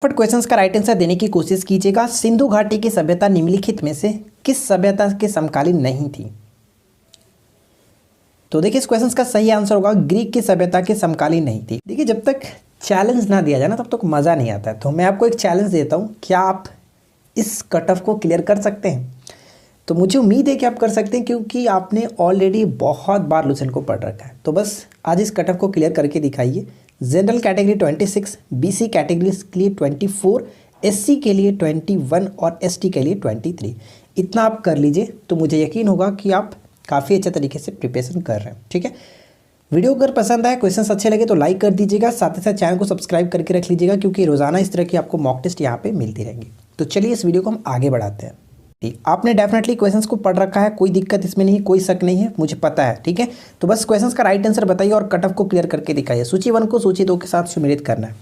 फट क्वेश्चंस का right answer देने की कोशिश कीजिएगा। सिंधु घाटी की सभ्यता निम्नलिखित में से किस सभ्यता के समकालीन नहीं थी? तो देखिए इस क्वेश्चंस का सही आंसर होगा ग्रीक की सभ्यता के समकालीन नहीं थी। देखिए जब तक चैलेंज ना दिया जाए ना तब तक मज़ा नहीं आता है। तो मैं आपको एक चैलेंज देता हूँ, क्या आप इस कट ऑफ को क्लियर कर सकते हैं? तो मुझे उम्मीद है कि आप कर सकते हैं, क्योंकि आपने ऑलरेडी बहुत बार लुसेंट को पढ़ रखा है। तो बस आज इस कट ऑफ को क्लियर करके दिखाइए। जनरल कैटेगरी 26, बीसी कैटेगरी के लिए 24, एससी के लिए 21 और एसटी के लिए 23। इतना आप कर लीजिए तो मुझे यकीन होगा कि आप काफ़ी अच्छे तरीके से प्रिपरेशन कर रहे हैं। ठीक है, वीडियो अगर पसंद आए, क्वेश्चंस अच्छे लगे तो लाइक कर दीजिएगा, साथ ही साथ चैनल को सब्सक्राइब करके रख लीजिएगा, क्योंकि रोज़ाना इस तरह की आपको मॉक टेस्ट यहाँ पे मिलती रहेंगी। तो चलिए इस वीडियो को हम आगे बढ़ाते हैं। आपने डेफिनेटली क्वेश्चंस को पढ़ रखा है, कोई दिक्कत इसमें नहीं, कोई शक नहीं है, मुझे पता है। ठीक है, तो बस क्वेश्चंस का राइट आंसर बताइए और कट ऑफ को क्लियर करके दिखाइए। सूची 1 को सूची 2 के साथ सुमेलित करना है।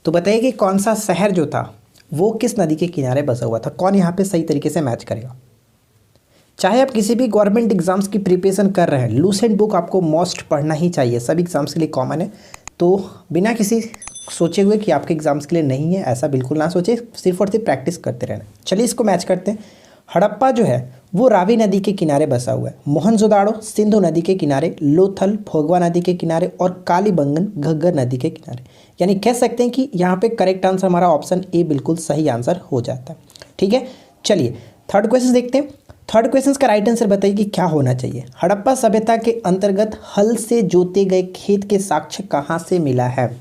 तो बताइए कि कौन सा शहर जो था वो किस नदी के किनारे बसा हुआ था। कौन यहाँ पे सही तरीके से मैच करेगा? चाहे आप किसी भी गवर्नमेंट एग्जाम्स की प्रिपरेशन कर रहे हैं, लुसेंट बुक आपको मोस्ट पढ़ना ही चाहिए, सभी एग्जाम्स के लिए कॉमन है। तो बिना किसी सोचे हुए कि आपके एग्जाम्स के लिए नहीं है, ऐसा बिल्कुल ना सोचे, सिर्फ और सिर्फ प्रैक्टिस करते रहना। चलिए इसको मैच करते हैं। हड़प्पा जो है वो रावी नदी के किनारे बसा हुआ है, मोहनजोदाड़ो सिंधु नदी के किनारे, लोथल भोगवा नदी के किनारे और कालीबंगन घग्गर नदी के किनारे। यानी कह सकते हैं कि यहाँ पे करेक्ट आंसर हमारा ऑप्शन ए बिल्कुल सही आंसर हो जाता है। ठीक है, चलिए थर्ड क्वेश्चन देखते हैं। थर्ड क्वेश्चन का राइट आंसर बताइए कि क्या होना चाहिए। हड़प्पा सभ्यता के अंतर्गत हल से जोते गए खेत के साक्ष्य कहाँ से मिला है?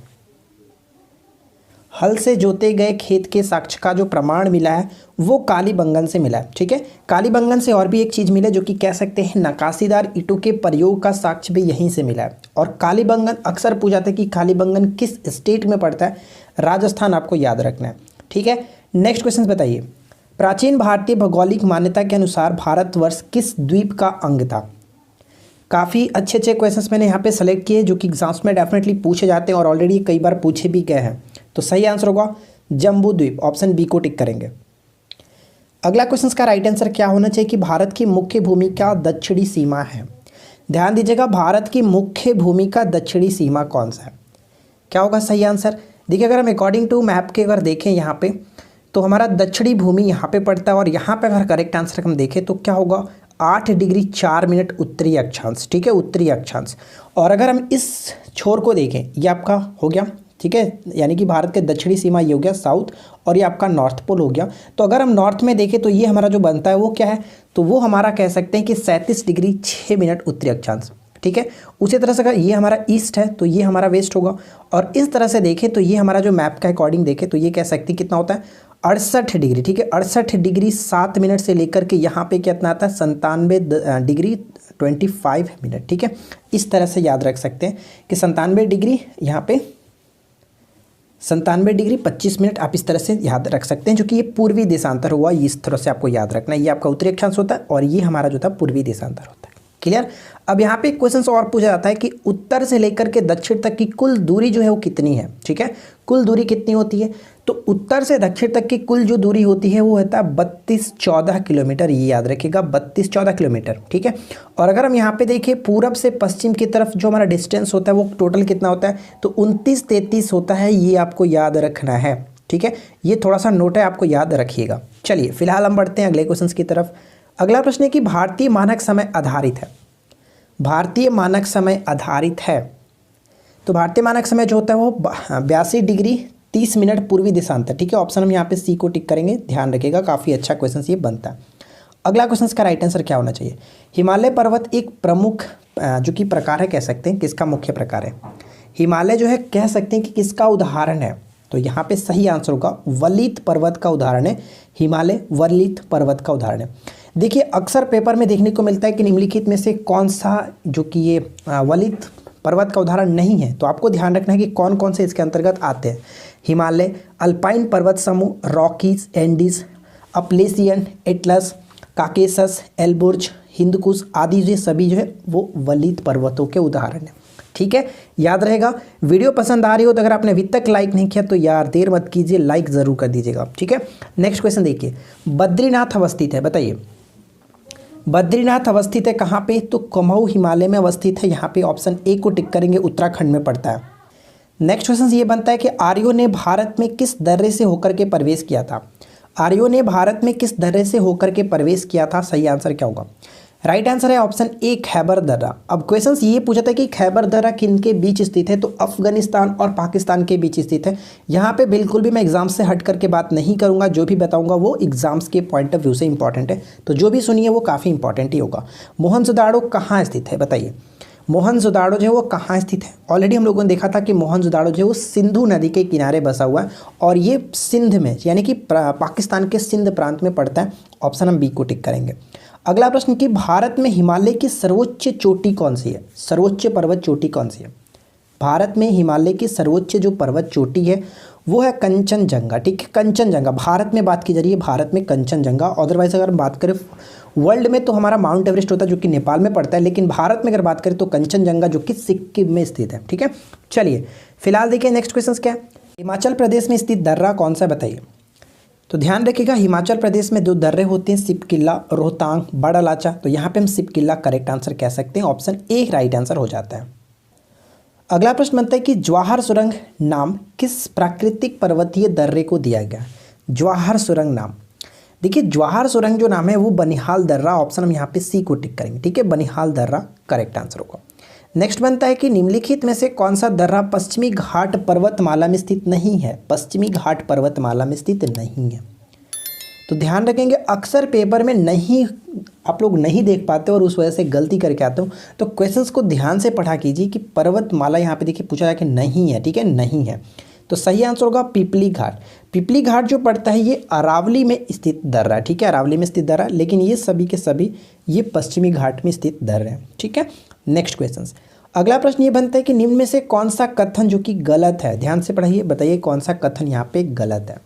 हल से जोते गए खेत के साक्ष्य का जो प्रमाण मिला है वो कालीबंगन से मिला है। ठीक है, कालीबंगन से और भी एक चीज़ मिला जो कि कह सकते हैं नकाशीदार ईंटों के प्रयोग का साक्ष्य भी यहीं से मिला है। और कालीबंगन अक्सर पूछा जाता है कि कालीबंगन किस स्टेट में पड़ता है? राजस्थान आपको याद रखना है। ठीक है, नेक्स्ट क्वेश्चन बताइए। प्राचीन भारतीय भौगोलिक मान्यता के अनुसार भारतवर्ष किस द्वीप का अंग था? काफ़ी अच्छे अच्छे क्वेश्चंस मैंने यहाँ पे सेलेक्ट किए जो कि एग्जाम्स में डेफिनेटली पूछे जाते हैं और ऑलरेडी कई बार पूछे भी गए हैं। तो सही आंसर होगा जम्बू द्वीप, ऑप्शन बी को टिक करेंगे। अगला क्वेश्चन का राइट आंसर क्या होना चाहिए कि भारत की मुख्य भूमि का दक्षिणी सीमा है? ध्यान दीजिएगा, भारत की मुख्य भूमि का दक्षिणी सीमा कौन सा है? क्या होगा सही आंसर? देखिए अगर हम अकॉर्डिंग टू मैप के अगर देखें यहाँ पे तो हमारा दक्षिणी भूमि यहाँ पे पड़ता है, और यहाँ पे अगर करेक्ट आंसर हम देखें तो क्या होगा 8 डिग्री 4 मिनट उत्तरी अक्षांश। ठीक है, उत्तरी अक्षांश। और अगर हम इस छोर को देखें, ये आपका हो गया। ठीक है, यानी कि भारत के दक्षिणी सीमा ये हो गया साउथ, और ये आपका नॉर्थ पोल हो गया। तो अगर हम नॉर्थ में देखें तो ये हमारा जो बनता है वो क्या है? तो वो हमारा कह सकते हैं कि 37 डिग्री 6 मिनट उत्तरी अक्षांश। ठीक है, उसी तरह से अगर ये हमारा ईस्ट है तो ये हमारा वेस्ट होगा। और इस तरह से देखें तो ये हमारा जो मैप का अकॉर्डिंग देखें तो ये कह सकते हैं कितना होता है 68 डिग्री। ठीक है, 68 डिग्री 7 मिनट से लेकर के यहाँ पे कितना आता है 97 डिग्री 25 मिनट। ठीक है, इस तरह से याद रख सकते हैं कि 97 डिग्री यहाँ पे 97 डिग्री 25 मिनट, आप इस तरह से याद रख सकते हैं, जो कि ये पूर्वी देशांतर हुआ। इस तरह से आपको याद रखना है, ये आपका उत्तरी अक्षांश होता है और ये हमारा जो था पूर्वी देशांतर होता है। क्लियर? अब यहाँ पे क्वेश्चन और पूछा जाता है कि उत्तर से लेकर के दक्षिण तक की कुल दूरी जो है वो कितनी है? ठीक है, कुल दूरी कितनी होती है? तो उत्तर से दक्षिण तक की कुल जो दूरी होती है वो होता है 32-14 किलोमीटर। ये याद रखिएगा 32-14 किलोमीटर। ठीक है, और अगर हम यहाँ पे देखें पूरब से पश्चिम की तरफ जो हमारा डिस्टेंस होता है वो टोटल कितना होता है? तो 29-33 होता है। ये आपको याद रखना है। ठीक है, ये थोड़ा सा नोट है, आपको याद रखिएगा। चलिए फिलहाल हम बढ़ते हैं अगले क्वेश्चन की तरफ। अगला प्रश्न है कि भारतीय मानक समय आधारित है। भारतीय मानक समय आधारित है तो भारतीय मानक समय जो होता है वो 82 डिग्री 30 मिनट पूर्वी देशांतर। ठीक है, ऑप्शन हम यहाँ पे सी को टिक करेंगे। ध्यान रखिएगा, काफ़ी अच्छा क्वेश्चन ये बनता है। अगला क्वेश्चन का राइट आंसर क्या होना चाहिए? हिमालय पर्वत एक प्रमुख जो कि प्रकार है, कह सकते हैं किसका मुख्य प्रकार है? हिमालय जो है कह सकते हैं कि किसका उदाहरण है? तो यहाँ पे सही आंसर होगा वलित पर्वत का उदाहरण है। हिमालय वलित पर्वत का उदाहरण है। देखिए अक्सर पेपर में देखने को मिलता है कि निम्नलिखित में से कौन सा जो कि ये वलित पर्वत का उदाहरण नहीं है। तो आपको ध्यान रखना है कि कौन कौन से इसके अंतर्गत आते हैं। हिमालय, अल्पाइन पर्वत समूह, Rockies, Andes, Appalachian, Atlas, Caucasus, Elburz, Hindu Kush आदि ये सभी जो है वो वलित पर्वतों के उदाहरण हैं। ठीक है, याद रहेगा। वीडियो पसंद आ रही हो तो अगर आपने अभी तक लाइक नहीं किया तो यार देर मत कीजिए, लाइक ज़रूर कर दीजिएगा। ठीक है, नेक्स्ट क्वेश्चन देखिए। बद्रीनाथ अवस्थित है, बताइए बद्रीनाथ अवस्थित है कहाँ पे? तो कुमाऊं हिमालय में अवस्थित है। यहाँ पे ऑप्शन ए को टिक करेंगे, उत्तराखंड में पड़ता है। नेक्स्ट क्वेश्चन ये बनता है कि आर्यों ने भारत में किस दर्रे से होकर के प्रवेश किया था। आर्यों ने भारत में किस दर्रे से होकर के प्रवेश किया था, सही आंसर क्या होगा। राइट आंसर है ऑप्शन ए खैबर दर्रा। अब क्वेश्चन ये पूछा था कि खैबर दर्रा किन के बीच स्थित है, तो अफगानिस्तान और पाकिस्तान के बीच स्थित है। यहाँ पे बिल्कुल भी मैं एग्जाम से हट करके बात नहीं करूँगा, जो भी बताऊँगा वो एग्जाम्स के पॉइंट ऑफ व्यू से इंपॉर्टेंट है, तो जो भी सुनिए वो काफ़ी इंपॉर्टेंट ही होगा। मोहनजोदाड़ो कहाँ स्थित है बताइए। मोहनजोदाड़ो जो है वो कहाँ स्थित है। ऑलरेडी हम लोगों ने देखा था कि मोहनजोदाड़ो जो है वो सिंधु नदी के किनारे बसा हुआ है और ये सिंध में यानी कि पाकिस्तान के सिंध प्रांत में पड़ता है। ऑप्शन हम बी को टिक करेंगे। अगला प्रश्न कि भारत में हिमालय की सर्वोच्च चोटी कौन सी है, सर्वोच्च पर्वत चोटी कौन सी है। भारत में हिमालय की सर्वोच्च जो पर्वत चोटी है वो है कंचनजंगा, ठीक है। कंचनजंगा भारत में बात की जा रही है, भारत में कंचनजंगा। अदरवाइज अगर हम बात करें वर्ल्ड में तो हमारा माउंट एवरेस्ट होता है जो कि नेपाल में पड़ता है, लेकिन भारत में अगर बात करें तो कंचनजंगा जो कि सिक्किम में स्थित है, ठीक है। चलिए फिलहाल देखिए नेक्स्ट क्वेश्चन क्या है। हिमाचल प्रदेश में स्थित दर्रा कौन सा बताइए। तो ध्यान रखिएगा हिमाचल प्रदेश में जो दर्रे होते हैं सिपकिला, रोहतांग, बड़ा लाचा, तो यहाँ पे हम सिपकिला करेक्ट आंसर कह सकते हैं। ऑप्शन ए राइट आंसर हो जाता है। अगला प्रश्न बनता है कि जवाहर सुरंग नाम किस प्राकृतिक पर्वतीय दर्रे को दिया गया। जवाहर सुरंग नाम, देखिए जवाहर सुरंग जो नाम है वो बनिहाल दर्रा, ऑप्शन हम यहाँ पे सी को टिक करेंगे, ठीक है। बनिहाल दर्रा करेक्ट आंसर होगा। नेक्स्ट बनता है कि निम्नलिखित में से कौन सा दर्रा पश्चिमी घाट पर्वतमाला में स्थित नहीं है। पश्चिमी घाट पर्वतमाला में स्थित नहीं है। तो ध्यान रखेंगे अक्सर पेपर में नहीं आप लोग नहीं देख पाते और उस वजह से गलती करके आते हो, तो क्वेश्चंस को ध्यान से पढ़ा कीजिए कि पर्वतमाला यहाँ पे देखिए पूछा जाए कि नहीं है, ठीक है, नहीं है। तो सही आंसर होगा पिपली घाट। पिपली घाट जो पड़ता है ये अरावली में स्थित दर्रा, ठीक है, अरावली में स्थित दर्रा, लेकिन ये सभी के सभी ये पश्चिमी घाट में स्थित दर्रे हैं, ठीक है। नेक्स्ट क्वेश्चन अगला प्रश्न ये बनता है कि निम्न में से कौन सा कथन जो कि गलत है। ध्यान से पढ़ाइए, बताइए कौन सा कथन यहाँ पे गलत है।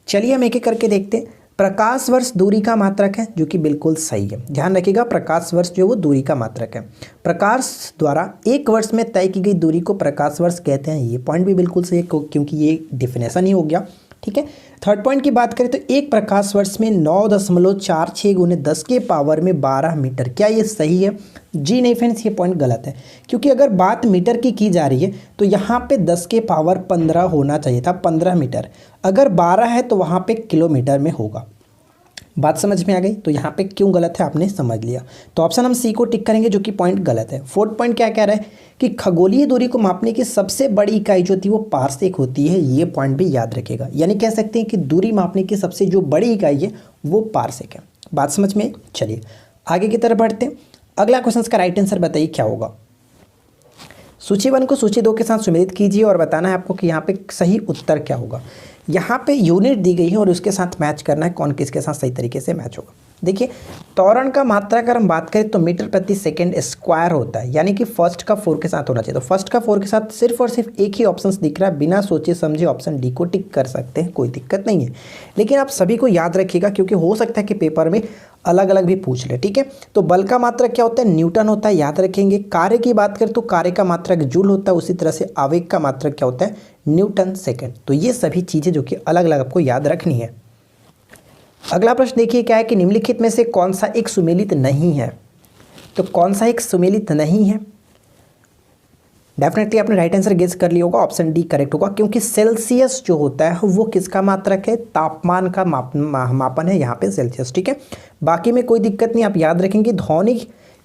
चलिए हम एक एक करके देखते हैं। प्रकाश वर्ष दूरी का मात्रक है, जो कि बिल्कुल सही है। ध्यान रखिएगा प्रकाश वर्ष जो वो दूरी का मात्रक है। प्रकाश द्वारा एक वर्ष में तय की गई दूरी को प्रकाश वर्ष कहते हैं, ये पॉइंट भी बिल्कुल सही है क्योंकि ये डिफिनेशन ही हो गया, ठीक है। थर्ड पॉइंट की बात करें तो एक प्रकाश वर्ष में 9.46 गुने 10 के पावर में 12 मीटर, क्या ये सही है। जी नहीं फ्रेंड्स, ये पॉइंट गलत है, क्योंकि अगर बात मीटर की जा रही है तो यहाँ पे 10 के पावर 15 होना चाहिए था, 15 मीटर। अगर 12 है तो वहाँ पे किलोमीटर में होगा। बात समझ में आ गई। तो यहाँ पे क्यों गलत है आपने समझ लिया, तो ऑप्शन हम सी को टिक करेंगे, जो कि पॉइंट गलत है। फोर्थ पॉइंट क्या कह रहा है कि खगोलीय दूरी को मापने की सबसे बड़ी इकाई जो होती है वो पारसेक होती है, ये पॉइंट भी याद रखेगा। यानी कह सकते हैं कि दूरी मापने की सबसे जो बड़ी इकाई है वो पारसेक है। बात समझ में। चलिए आगे की तरफ बढ़ते हैं। अगला क्वेश्चन का राइट आंसर बताइए क्या होगा। सूची 1 को सूची 2 के साथ सुमेलित कीजिए और बताना है आपको कि यहाँ पे सही उत्तर क्या होगा। यहाँ पे यूनिट दी गई है और उसके साथ मैच करना है कौन किसके साथ सही तरीके से मैच होगा। देखिए त्वरण का मात्रा अगर हम बात करें तो मीटर प्रति सेकंड स्क्वायर होता है, यानी कि फर्स्ट का 4 के साथ होना चाहिए। तो फर्स्ट का 4 के साथ सिर्फ और सिर्फ एक ही ऑप्शन दिख रहा है, बिना सोचे समझे ऑप्शन डी को टिक कर सकते हैं, कोई दिक्कत नहीं है। लेकिन आप सभी को याद रखिएगा क्योंकि हो सकता है कि पेपर में अलग अलग भी पूछ ले, ठीक है। तो बल का मात्रक क्या होता है, न्यूटन होता है, याद रखेंगे। कार्य की बात करें तो कार्य का मात्रक जूल होता है, उसी तरह से आवेग का मात्रक क्या होता है, न्यूटन सेकंड। तो ये सभी चीज़ें जो कि अलग अलग आपको याद रखनी है। अगला प्रश्न देखिए क्या है कि निम्नलिखित में से कौन सा एक सुमेलित नहीं है। तो कौन सा एक सुमेलित नहीं है, डेफिनेटली आपने राइट आंसर गेस कर लिया होगा, ऑप्शन डी करेक्ट होगा, क्योंकि सेल्सियस जो होता है वो किसका मात्रक है, तापमान का मापन है यहाँ पे सेल्सियस, ठीक है। बाकी में कोई दिक्कत नहीं, आप याद रखेंगे ध्वनि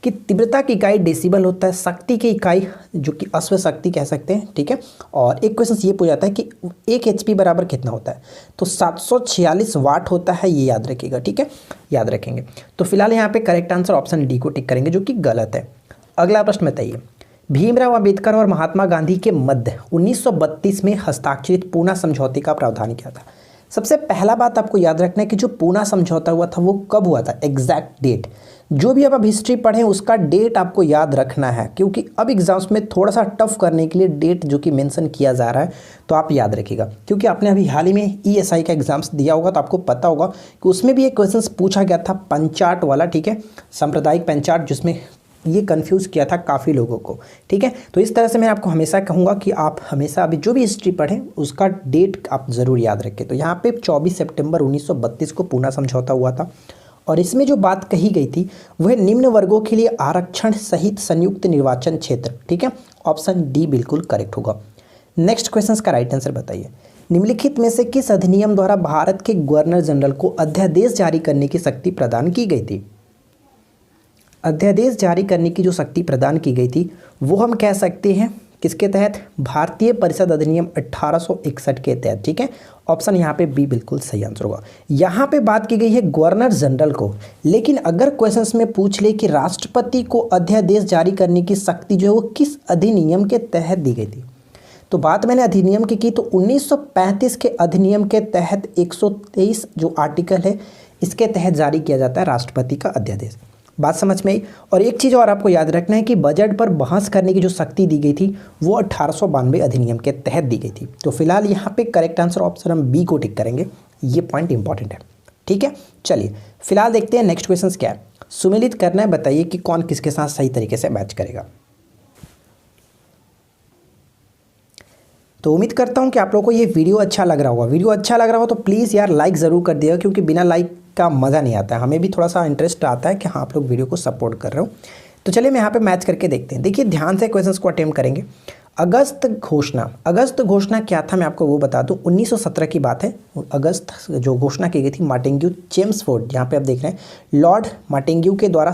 की तीव्रता की इकाई डेसिबल होता है, शक्ति की इकाई जो कि अश्व शक्ति कह सकते हैं, ठीक है। और एक क्वेश्चन ये पूछा जाता है कि 1 HP बराबर कितना होता है, तो 746 वाट होता है, ये याद रखिएगा, ठीक है, याद रखेंगे। तो फिलहाल यहाँ पे करेक्ट आंसर ऑप्शन डी को टिक करेंगे, जो कि गलत है। अगला प्रश्न बताइए, भीमराव अंबेडकर और महात्मा गांधी के मध्य 1932 में हस्ताक्षरित पूना समझौते का प्रावधान क्या था। सबसे पहला बात आपको याद रखना है कि जो पूना समझौता हुआ था वो कब हुआ था, एग्जैक्ट डेट। जो भी आप हिस्ट्री पढ़ें उसका डेट आपको याद रखना है, क्योंकि अब एग्जाम्स में थोड़ा सा टफ करने के लिए डेट जो कि मेंशन किया जा रहा है तो आप याद रखिएगा, क्योंकि आपने अभी हाल ही में ESI का एग्जाम्स दिया होगा तो आपको पता होगा कि उसमें भी एक क्वेश्चन पूछा गया था पंचाट वाला, ठीक है, सांप्रदायिक पंचाट, जिसमें ये कंफ्यूज किया था काफ़ी लोगों को, ठीक है। तो इस तरह से मैं आपको हमेशा कहूँगा कि आप हमेशा अभी जो भी हिस्ट्री पढ़ें उसका डेट आप ज़रूर याद रखें। तो यहाँ पे 24 सितंबर 1932 को पूना समझौता हुआ था और इसमें जो बात कही गई थी वह निम्न वर्गों के लिए आरक्षण सहित संयुक्त निर्वाचन क्षेत्र, ठीक है, ऑप्शन डी बिल्कुल करेक्ट होगा। नेक्स्ट क्वेश्चन का राइट आंसर बताइए। निम्नलिखित में से किस अधिनियम द्वारा भारत के गवर्नर जनरल को अध्यादेश जारी करने की शक्ति प्रदान की गई थी? अध्यादेश जारी करने की जो शक्ति प्रदान की गई थी वो हम कह सकते हैं किसके तहत? भारतीय परिषद अधिनियम 1861 के तहत। ठीक है, ऑप्शन यहाँ पे बी बिल्कुल सही आंसर होगा। यहाँ पे बात की गई है गवर्नर जनरल को, लेकिन अगर क्वेश्चंस में पूछ ले कि राष्ट्रपति को अध्यादेश जारी करने की शक्ति जो है वो किस अधिनियम के तहत दी गई थी, तो बात मैंने अधिनियम की तो 1935 के अधिनियम के तहत 123 जो आर्टिकल है इसके तहत जारी किया जाता है राष्ट्रपति का अध्यादेश। बात समझ में आई। और एक चीज़ और आपको याद रखना है कि बजट पर बहस करने की जो शक्ति दी गई थी वो 1892 अधिनियम के तहत दी गई थी। तो फिलहाल यहाँ पे करेक्ट आंसर ऑप्शन हम बी को टिक करेंगे, ये पॉइंट इंपॉर्टेंट है। ठीक है, चलिए फिलहाल देखते हैं नेक्स्ट क्वेश्चन क्या है। सुमिलित करना है, बताइए कि कौन किसके साथ सही तरीके से मैच करेगा। तो उम्मीद करता हूँ कि आप लोगों को ये वीडियो अच्छा लग रहा होगा। वीडियो अच्छा लग रहा हो तो प्लीज़ यार लाइक ज़रूर कर दिएगा, क्योंकि बिना लाइक का मज़ा नहीं आता है। हमें भी थोड़ा सा इंटरेस्ट आता है कि हाँ आप लोग वीडियो को सपोर्ट कर रहे हो। तो चलिए मैं यहाँ पे मैच करके देखते हैं। देखिए ध्यान से क्वेश्चंस को अटेम्प्ट करेंगे। अगस्त घोषणा क्या था मैं आपको वो बता दूं। 1917 की बात है। अगस्त जो घोषणा की गई थी मार्टिन्ग्यू चेम्सफोर्ड, यहाँ पे आप देख रहे हैं लॉर्ड मार्टिन्ग्यू के द्वारा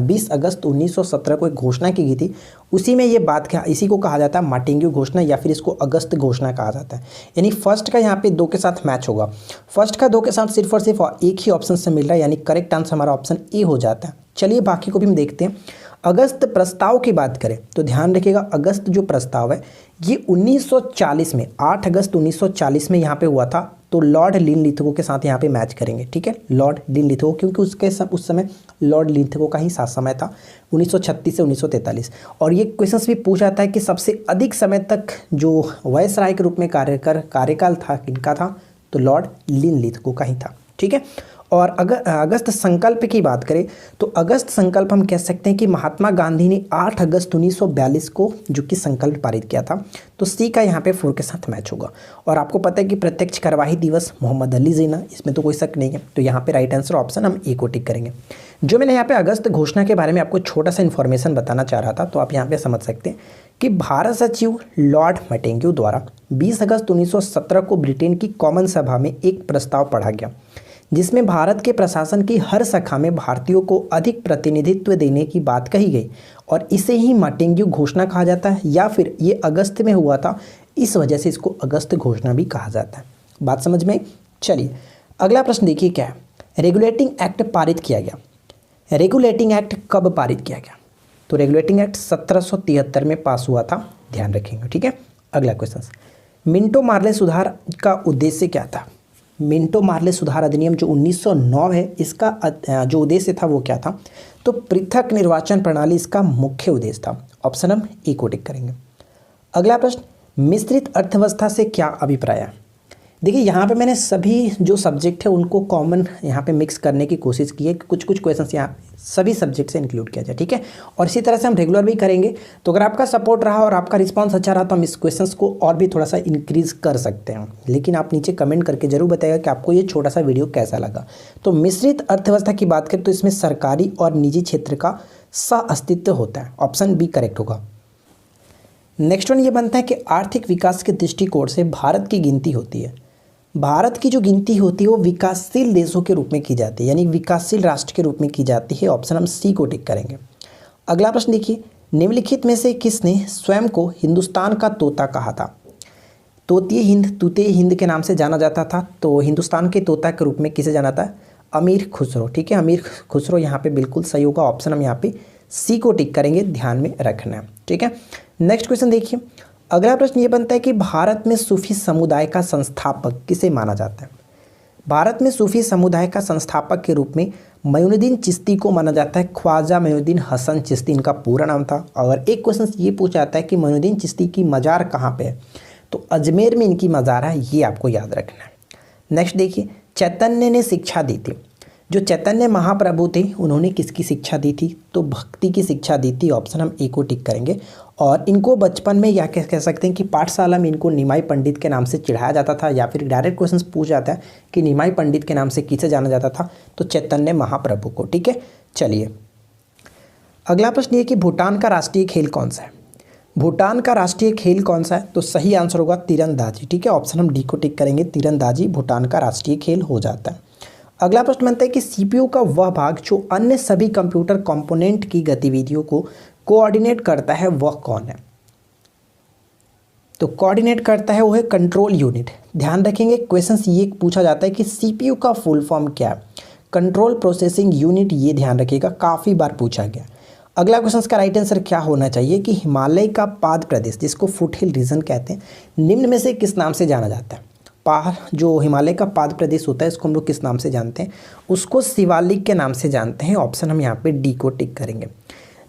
20 अगस्त 1917 को एक घोषणा की गई थी। उसी में ये बात क्या, इसी को कहा जाता है मार्टिन्ग्यू घोषणा या फिर इसको अगस्त घोषणा कहा जाता है। यानी फर्स्ट का यहाँ पे 2 के साथ मैच होगा। फर्स्ट का 2 के साथ सिर्फ और सिर्फ एक ही ऑप्शन से मिल रहा है, यानी करेक्ट आंसर हमारा ऑप्शन ए हो जाता है। चलिए बाकी को भी हम देखते हैं। अगस्त प्रस्ताव की बात करें तो ध्यान रखिएगा, अगस्त जो प्रस्ताव है ये 1940 में 8 अगस्त 1940 में यहाँ पे हुआ था। तो लॉर्ड लिनलिथगो के साथ यहाँ पे मैच करेंगे। ठीक है, लॉर्ड लिनलिथगो, क्योंकि उस समय लॉर्ड लिनलिथगो का ही समय था 1936 से 1943। और ये क्वेश्चंस भी पूछा जाता है कि सबसे अधिक समय तक जो वायसराय के रूप में कार्यकाल था किनका था, तो लॉर्ड लिनलिथगो का ही था। ठीक है, और अगस्त संकल्प की बात करें तो अगस्त संकल्प हम कह सकते हैं कि महात्मा गांधी ने 8 अगस्त 1942 को जो कि संकल्प पारित किया था। तो सी का यहाँ पे 4 के साथ मैच होगा। और आपको पता है कि प्रत्यक्ष कार्यवाही दिवस मोहम्मद अली जिन्ना, इसमें तो कोई शक नहीं है। तो यहाँ पे राइट आंसर ऑप्शन हम ए को टिक करेंगे। जो मैंने यहाँ पे अगस्त घोषणा के बारे में आपको छोटा सा इन्फॉर्मेशन बताना चाह रहा था, तो आप यहाँ पे समझ सकते हैं कि भारत सचिव लॉर्ड मार्टिन्ग्यू द्वारा 20 अगस्त 1917 को ब्रिटेन की कॉमन सभा में एक प्रस्ताव पढ़ा गया, जिसमें भारत के प्रशासन की हर शाखा में भारतीयों को अधिक प्रतिनिधित्व देने की बात कही गई। और इसे ही मार्टिन्ग्यू घोषणा कहा जाता है, या फिर ये अगस्त में हुआ था, इस वजह से इसको अगस्त घोषणा भी कहा जाता है। बात समझ में? चलिए अगला प्रश्न देखिए क्या है। रेगुलेटिंग एक्ट पारित किया गया। रेगुलेटिंग एक्ट कब पारित किया गया? तो रेगुलेटिंग एक्ट 1773 में पास हुआ था, ध्यान रखेंगे। ठीक है, अगला क्वेश्चन, मिंटो मार्ले सुधार का उद्देश्य क्या था? मिंटो मार्ले सुधार अधिनियम जो 1909 है, इसका जो उद्देश्य था वो क्या था? तो पृथक निर्वाचन प्रणाली इसका मुख्य उद्देश्य था। ऑप्शन हम ए को टिक करेंगे। अगला प्रश्न, मिश्रित अर्थव्यवस्था से क्या अभिप्राय है? देखिए यहाँ पे मैंने सभी जो सब्जेक्ट है उनको कॉमन यहाँ पे मिक्स करने की कोशिश की है कि कुछ कुछ क्वेश्चंस यहाँ सभी सब्जेक्ट से इंक्लूड किया जाए। ठीक है, और इसी तरह से हम रेगुलर भी करेंगे। तो अगर आपका सपोर्ट रहा और आपका रिस्पांस अच्छा रहा तो हम इस क्वेश्चंस को और भी थोड़ा सा इंक्रीज कर सकते हैं। लेकिन आप नीचे कमेंट करके जरूर बताइएगा कि आपको ये छोटा सा वीडियो कैसा लगा। तो मिश्रित अर्थव्यवस्था की बात करें तो इसमें सरकारी और निजी क्षेत्र का सह-अस्तित्व होता है। ऑप्शन बी करेक्ट होगा। नेक्स्ट वन ये बनता है कि आर्थिक विकास के दृष्टिकोण से भारत की गिनती होती है। भारत की जो गिनती होती है वो विकासशील देशों के रूप में की जाती है, यानी विकासशील राष्ट्र के रूप में की जाती है। ऑप्शन हम सी को टिक करेंगे। अगला प्रश्न देखिए, निम्नलिखित में से किसने स्वयं को हिंदुस्तान का तोता कहा था? तोते हिंद के नाम से जाना जाता था। तो हिंदुस्तान के तोता के रूप में किसे जाना था? अमीर खुसरो। ठीक है, अमीर खुसरो यहाँ पे बिल्कुल सही होगा। ऑप्शन हम यहाँ पे सी को टिक करेंगे, ध्यान में रखना है। ठीक है, नेक्स्ट क्वेश्चन देखिए। अगला प्रश्न ये बनता है कि भारत में सूफी समुदाय का संस्थापक किसे माना जाता है? भारत में सूफी समुदाय का संस्थापक के रूप में मोइनुद्दीन चिश्ती को माना जाता है। ख्वाजा मोइनुद्दीन हसन चिश्ती इनका पूरा नाम था। अगर एक क्वेश्चन ये पूछा जाता है कि मोइनुद्दीन चिश्ती की मज़ार कहाँ पे है, तो अजमेर में इनकी मज़ार है, ये आपको याद रखना है। नेक्स्ट देखिए, चैतन्य ने शिक्षा दी थी। जो चैतन्य महाप्रभु थे उन्होंने किसकी शिक्षा दी थी? तो भक्ति की शिक्षा दी थी। ऑप्शन हम ए को टिक करेंगे। और इनको बचपन में या कह सकते हैं कि पाठशाला में इनको निमाई पंडित के नाम से चिढ़ाया जाता था, या फिर डायरेक्ट क्वेश्चन पूछ जाता है कि निमाई पंडित के नाम से किसे जाना जाता था? तो चैतन्य महाप्रभु को। ठीक है, चलिए अगला प्रश्न ये कि भूटान का राष्ट्रीय खेल कौन सा है? भूटान का राष्ट्रीय खेल कौन सा है? तो सही आंसर होगा तीरंदाजी। ठीक है, ऑप्शन हम डी को टिक करेंगे, तीरंदाजी भूटान का राष्ट्रीय खेल हो जाता है। अगला प्रश्न बनता है कि सीपीयू का वह भाग जो अन्य सभी कंप्यूटर कंपोनेंट की गतिविधियों को कोऑर्डिनेट करता है वह कौन है? तो कोऑर्डिनेट करता है वो है कंट्रोल यूनिट। ध्यान रखेंगे क्वेश्चन ये पूछा जाता है कि सीपीयू का फुल फॉर्म क्या है? कंट्रोल प्रोसेसिंग यूनिट, ये ध्यान रखिएगा, काफ़ी बार पूछा गया। अगला क्वेश्चन का राइट आंसर क्या होना चाहिए कि हिमालय का पाद प्रदेश जिसको फुट हिल रीजन कहते हैं, निम्न में से किस नाम से जाना जाता है? पहाड़ जो हिमालय का पाद प्रदेश होता है इसको हम लोग किस नाम से जानते हैं? उसको शिवालिक के नाम से जानते हैं। ऑप्शन हम यहाँ पे डी को टिक करेंगे।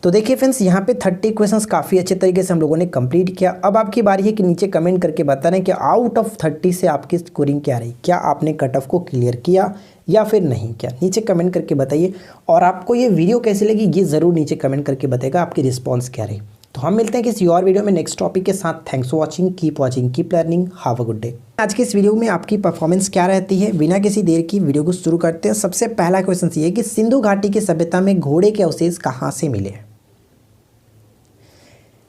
तो देखिए फ्रेंड्स, यहाँ पे 30 क्वेश्चंस काफ़ी अच्छे तरीके से हम लोगों ने कंप्लीट किया। अब आपकी बारी है कि नीचे कमेंट करके बताना कि आउट ऑफ 30 से आपकी स्कोरिंग क्या रही, क्या आपने कट ऑफ को क्लियर किया या फिर नहीं किया, नीचे कमेंट करके बताइए। और आपको ये वीडियो कैसी लगी ये ज़रूर नीचे कमेंट करके बताएगा, आपकी रिस्पॉन्स क्या रही। तो हम मिलते हैं किसी और वीडियो में नेक्स्ट टॉपिक के साथ। Thanks for watching, keep learning, have a good day. आज की इस वीडियो में आपकी परफॉर्मेंस क्या रहती है, बिना किसी देर की वीडियो को शुरू करते हैं। सबसे पहला क्वेश्चन ये है कि सिंधु घाटी की सभ्यता में घोड़े के अवशेष कहाँ से मिले हैं?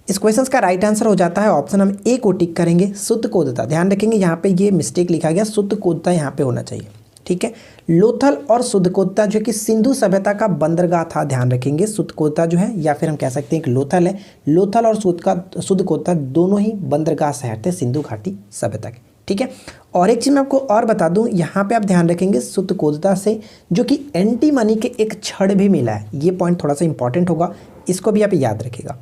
इस क्वेश्चन का राइट आंसर हो जाता है ऑप्शन हम ए को टिक करेंगे, सुतकोदता। ध्यान रखेंगे यहाँ पे ये मिस्टेक लिखा गया, सुतकोदता यहाँ पे होना चाहिए। ठीक है, लोथल और सुतकोदता जो कि सिंधु सभ्यता का बंदरगाह था, ध्यान रखेंगे। सुतकोदता जो है या फिर हम कह सकते हैं कि लोथल है, लोथल और सुतकोदता दोनों ही बंदरगाह शहर थे सिंधु घाटी सभ्यता के। ठीक है, और एक चीज़ मैं आपको और बता दूं, यहाँ पे आप ध्यान रखेंगे सुतकोदता से जो कि एंटी मनी के एक छड़ भी मिला है, ये पॉइंट थोड़ा सा इंपॉर्टेंट होगा, इसको भी आप याद रखिएगा।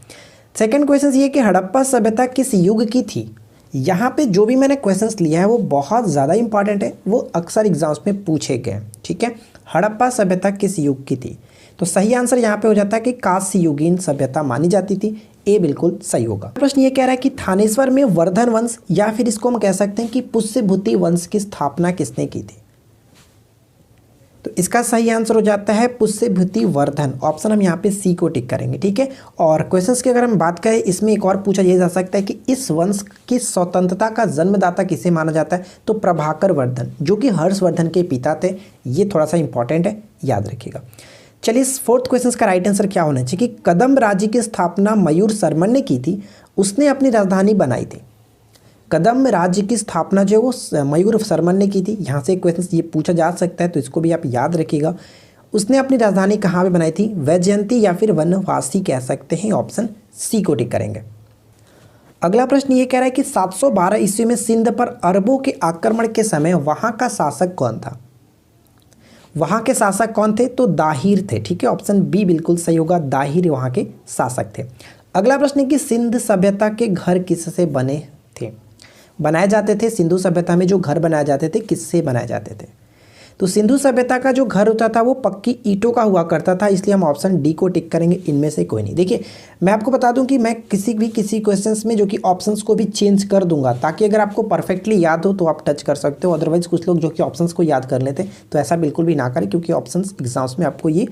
सेकंड क्वेश्चन ये कि हड़प्पा सभ्यता किस युग की थी? यहाँ पे जो भी मैंने क्वेश्चंस लिया है वो बहुत ज़्यादा इंपॉर्टेंट है, वो अक्सर एग्जाम्स में पूछे गए। ठीक है, हड़प्पा सभ्यता किस युग की थी? तो सही आंसर यहाँ पे हो जाता है कि कांस्य युगीन सभ्यता मानी जाती थी। ए बिल्कुल सही होगा। प्रश्न ये कह रहा है कि थानेश्वर में वर्धन वंश या फिर इसको हम कह सकते हैं कि पुष्यभूति वंश की स्थापना किसने की थी? तो इसका सही आंसर हो जाता है पुष्यभूति वर्धन। ऑप्शन हम यहाँ पे सी को टिक करेंगे। ठीक है, और क्वेश्चंस की अगर हम बात करें, इसमें एक और पूछा यह जा सकता है कि इस वंश की स्वतंत्रता का जन्मदाता किसे माना जाता है? तो प्रभाकर वर्धन जो कि हर्षवर्धन के पिता थे। ये थोड़ा सा इंपॉर्टेंट है, याद रखिएगा। चलिए, इस फोर्थ क्वेश्चन का राइट आंसर क्या होना चाहिए कि कदम्ब राज्य की स्थापना मयूर शर्मन ने की थी, उसने अपनी राजधानी बनाई थी। कदम्ब राज्य की स्थापना जो वो मयूर शर्मन ने की थी। यहाँ से क्वेश्चन ये पूछा जा सकता है, तो इसको भी आप याद रखिएगा। उसने अपनी राजधानी कहाँ पे बनाई थी? वैजयंती या फिर वनवासी कह सकते हैं। ऑप्शन सी को टिक करेंगे। अगला प्रश्न ये कह रहा है कि 712 ईस्वी में सिंध पर अरबों के आक्रमण के समय वहाँ का शासक कौन था? वहाँ के शासक कौन थे? तो दाहिर थे। ठीक है, ऑप्शन बी बिल्कुल सही होगा, दाहिर वहाँ के शासक थे। अगला प्रश्न है कि सिंध सभ्यता के घर किससे बने थे, बनाए जाते थे? सिंधु सभ्यता में जो घर बनाए जाते थे किससे बनाए जाते थे? तो सिंधु सभ्यता का जो घर होता था वो पक्की ईंटों का हुआ करता था, इसलिए हम ऑप्शन डी को टिक करेंगे। इनमें से कोई नहीं। देखिए, मैं आपको बता दूं कि मैं किसी क्वेश्चंस में जो कि ऑप्शंस को भी चेंज कर दूंगा, ताकि अगर आपको परफेक्टली याद हो तो आप टच कर सकते हो। अदरवाइज कुछ लोग जो कि ऑप्शंस को याद कर लेते हैं, तो ऐसा बिल्कुल भी ना करें, क्योंकि ऑप्शंस एग्जाम्स में आपको ये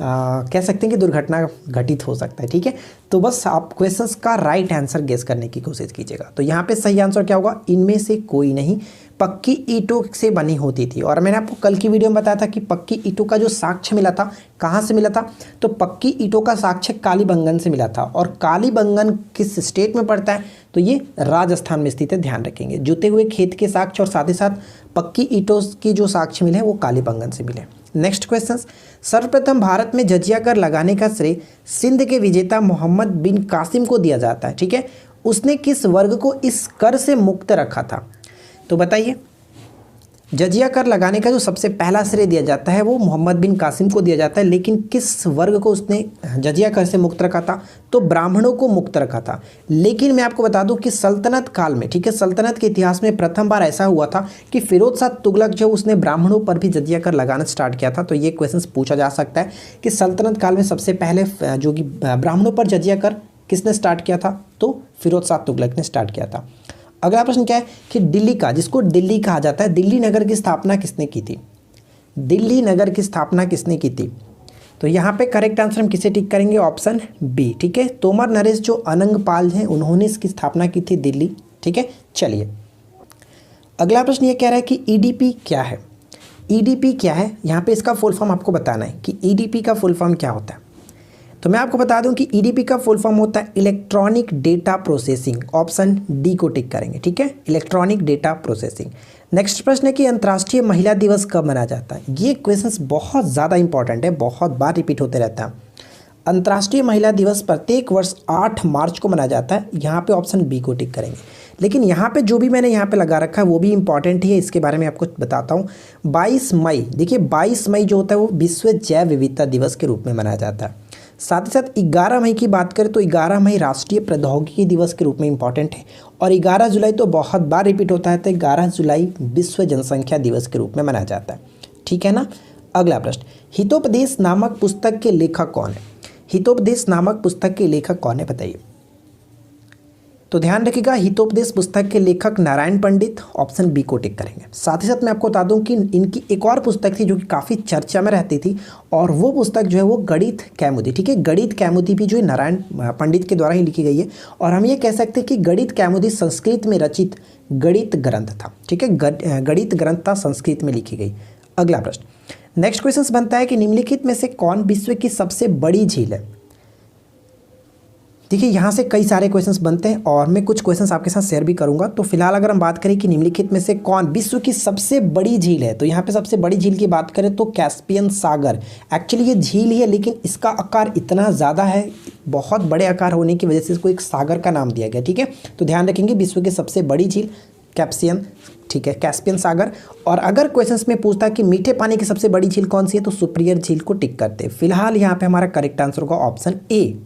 कह सकते हैं कि दुर्घटना घटित हो सकता है। ठीक है, तो बस आप क्वेश्चंस का राइट आंसर गेस करने की कोशिश कीजिएगा। तो यहाँ पे सही आंसर क्या होगा? इनमें से कोई नहीं, पक्की ईंटों से बनी होती थी। और मैंने आपको कल की वीडियो में बताया था कि पक्की ईंटों का जो साक्ष्य मिला था कहाँ से मिला था? तो पक्की ईंटों का साक्ष्य कालीबंगन से मिला था। और कालीबंगन किस स्टेट में पड़ता है? तो ये राजस्थान में स्थित है, ध्यान रखेंगे। जुते हुए खेत के साक्ष्य और साथ ही साथ पक्की ईंटों की जो साक्ष्य मिले वो कालीबंगन से मिले। नेक्स्ट क्वेश्चन, सर्वप्रथम भारत में जजिया कर लगाने का श्रेय सिंध के विजेता मोहम्मद बिन कासिम को दिया जाता है। ठीक है, उसने किस वर्ग को इस कर से मुक्त रखा था? तो बताइए, जजिया कर लगाने का जो सबसे पहला श्रेय दिया जाता है वो मोहम्मद बिन कासिम को दिया जाता है, लेकिन किस वर्ग को उसने जजिया कर से मुक्त रखा था? तो ब्राह्मणों को मुक्त रखा था। लेकिन मैं आपको बता दूं कि सल्तनत काल में, ठीक है, सल्तनत के इतिहास में प्रथम बार ऐसा हुआ था कि फिरोज शाह तुगलक जो उसने ब्राह्मणों पर भी जजिया कर लगाना स्टार्ट किया था। तो ये क्वेश्चन पूछा जा सकता है कि सल्तनत काल में सबसे पहले जो कि ब्राह्मणों पर जजिया कर किसने स्टार्ट किया था? तो फिरोज शाह तुगलक ने स्टार्ट किया था। अगला प्रश्न क्या है कि दिल्ली का, जिसको दिल्ली कहा जाता है, दिल्ली नगर की स्थापना किसने की थी? दिल्ली नगर की स्थापना किसने की थी? तो यहाँ पे करेक्ट आंसर हम किसे टिक करेंगे? Option B. ठीक है, तोमर नरेश जो अनंगपाल हैं उन्होंने इसकी स्थापना की थी दिल्ली। ठीक है, चलिए अगला प्रश्न ये कह रहा है कि ईडीपी क्या है? ईडीपी क्या है? यहाँ पे इसका फुल फॉर्म आपको बताना है कि ईडीपी का फुल फॉर्म क्या होता है। तो मैं आपको बता दूं कि ईडीपी का फुल फॉर्म होता है electronic data processing. Option D को टिक करेंगे, ठीक है, इलेक्ट्रॉनिक डेटा प्रोसेसिंग। नेक्स्ट प्रश्न है कि अंतर्राष्ट्रीय महिला दिवस कब मनाया जाता है। ये क्वेश्चंस बहुत ज़्यादा इंपॉर्टेंट है, बहुत बार रिपीट होते रहता है। अंतर्राष्ट्रीय महिला दिवस प्रत्येक वर्ष 8 मार्च को मनाया जाता है। यहाँ पे ऑप्शन बी को टिक करेंगे। लेकिन यहाँ पे जो भी मैंने यहाँ पे लगा रखा है वो भी इंपॉर्टेंट ही है, इसके बारे में आपको बताता हूँ। 22 मई, देखिए 22 मई जो होता है वो विश्व जैव विविधता दिवस के रूप में मनाया जाता है। साथ ही साथ 11 मई की बात करें तो 11 मई राष्ट्रीय प्रौद्योगिकी दिवस के रूप में इंपॉर्टेंट है। और 11 जुलाई तो बहुत बार रिपीट होता है, तो 11 जुलाई विश्व जनसंख्या दिवस के रूप में मनाया जाता है, ठीक है ना। अगला प्रश्न, हितोपदेश नामक पुस्तक के लेखक कौन है। हितोपदेश नामक पुस्तक के लेखक कौन है, बताइए। तो ध्यान रखिएगा, हितोपदेश पुस्तक के लेखक नारायण पंडित, ऑप्शन बी को टिक करेंगे। साथ ही साथ मैं आपको बता दूं कि इनकी एक और पुस्तक थी जो कि काफ़ी चर्चा में रहती थी, और वो पुस्तक जो है वो गणित कौमुदी, ठीक है। गणित कौमुदी भी जो है नारायण पंडित के द्वारा ही लिखी गई है, और हम ये कह सकते हैं कि गणित कौमुदी संस्कृत में रचित गणित ग्रंथ था, ठीक है। गणित ग्रंथ था, संस्कृत में लिखी गई। अगला प्रश्न, नेक्स्ट क्वेश्चन बनता है कि निम्नलिखित में से कौन विश्व की सबसे बड़ी झील है। देखिए यहाँ से कई सारे क्वेश्चंस बनते हैं और मैं कुछ क्वेश्चंस आपके साथ शेयर भी करूंगा। तो फिलहाल अगर हम बात करें कि निम्नलिखित में से कौन विश्व की सबसे बड़ी झील है, तो यहाँ पे सबसे बड़ी झील की बात करें तो कैस्पियन सागर। एक्चुअली ये झील ही है, लेकिन इसका आकार इतना ज़्यादा है, बहुत बड़े आकार होने की वजह से इसको एक सागर का नाम दिया गया, ठीक है। तो ध्यान रखेंगे, विश्व की सबसे बड़ी झील कैस्पियन, ठीक है, कैस्पियन सागर। और अगर क्वेश्चंस में पूछता कि मीठे पानी की सबसे बड़ी झील कौन सी है, तो सुपिरियर झील को टिक करते। फिलहाल यहाँ पे हमारा करेक्ट आंसर होगा ऑप्शन ए।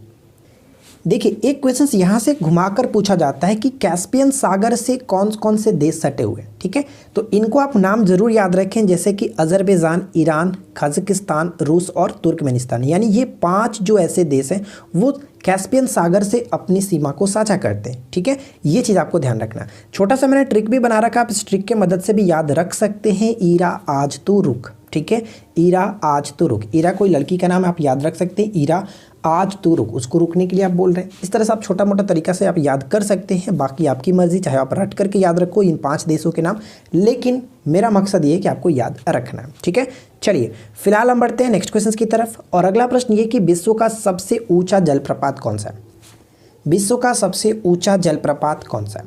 देखिए एक क्वेश्चन यहाँ से घुमाकर पूछा जाता है कि कैस्पियन सागर से कौन कौन से देश सटे हुए हैं, ठीक है। तो इनको आप नाम जरूर याद रखें, जैसे कि अजरबैजान, ईरान, कजाकिस्तान, रूस और तुर्कमेनिस्तान। यानी ये 5 जो ऐसे देश हैं वो कैस्पियन सागर से अपनी सीमा को साझा करते हैं, ठीक है। ये चीज़ आपको ध्यान रखना। छोटा सा मैंने ट्रिक भी बना रखा, आप इस ट्रिक के मदद से भी याद रख सकते हैं। ईरा आज तो रुक, ठीक है, ईरा आज तो रुक। ईरा कोई लड़की का नाम है, आप याद रख सकते हैं, ईरा आज तो रुक, उसको रुकने के लिए आप बोल रहे हैं। इस तरह से आप छोटा मोटा तरीका से आप याद कर सकते हैं, बाकी आपकी मर्जी, चाहे आप रट करके याद रखो इन 5 देशों के नाम, लेकिन मेरा मकसद ये है कि आपको याद रखना है, ठीक है। चलिए फिलहाल हम बढ़ते हैं नेक्स्ट क्वेश्चन की तरफ। और अगला प्रश्न ये कि विश्व का सबसे ऊंचा जलप्रपात कौन सा है। विश्व का सबसे ऊंचा जलप्रपात कौन सा है।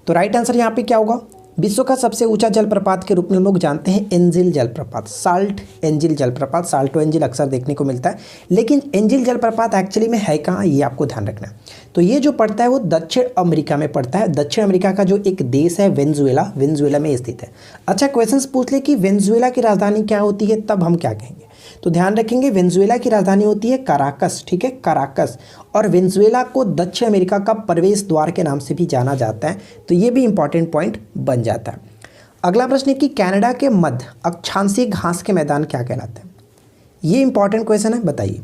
तो राइट आंसर यहाँ पे क्या होगा, विश्व का सबसे ऊंचा जलप्रपात के रूप में हम लोग जानते हैं एंजिल जलप्रपात, साल्ट एंजिल जलप्रपात। साल्टो एंजिल अक्सर देखने को मिलता है, लेकिन एंजिल जलप्रपात एक्चुअली में है कहाँ, ये आपको ध्यान रखना है। तो ये जो पड़ता है वो दक्षिण अमेरिका में पड़ता है। दक्षिण अमेरिका का जो एक देश है वेनेजुएला, वेनेजुएला में स्थित है। अच्छा क्वेश्चन पूछ ले कि वेनेजुएला की राजधानी क्या होती है, तब हम क्या कहेंगे। तो ध्यान रखेंगे, वेनेजुएला की राजधानी होती है कराकस, ठीक है, कराकस। और वेनेजुएला को दक्षिण अमेरिका का प्रवेश द्वार के नाम से भी जाना जाता है, तो ये भी इंपॉर्टेंट पॉइंट बन जाता है। अगला प्रश्न है कि कनाडा के मध्य अक्षांशीय घास के मैदान क्या कहलाते हैं। ये इंपॉर्टेंट क्वेश्चन है, बताइए।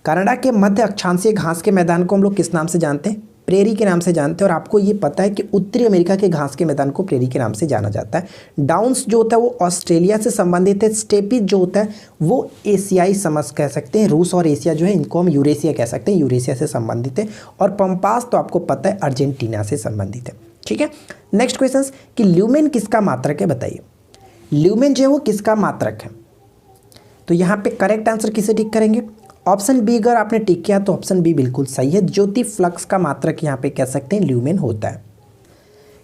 कनाडा के मध्य अक्षांशीय घास के मैदान को हम लोग किस नाम से जानते हैं, प्रेरी के नाम से जानते हैं। और आपको ये पता है कि उत्तरी अमेरिका के घास के मैदान को प्रेरी के नाम से जाना जाता है। डाउन्स जो होता है वो ऑस्ट्रेलिया से संबंधित है। स्टेपीज जो होता है वो एशियाई समझ कह सकते हैं। रूस और एशिया जो है इनको हम यूरेशिया कह सकते हैं, यूरेशिया से संबंधित है। और पंपास तो आपको पता है अर्जेंटीना से संबंधित है, ठीक है। नेक्स्ट क्वेश्चन कि ल्यूमेन किसका मात्रक है, बताइए। ल्यूमेन जो है वो किसका मात्रक है। तो यहाँ पे करेक्ट आंसर किसे टिक करेंगे, ऑप्शन बी। अगर आपने टिक किया तो ऑप्शन बी बिल्कुल सही है। ज्योति फ्लक्स का मात्रक यहाँ पे कह सकते हैं ल्यूमेन होता है।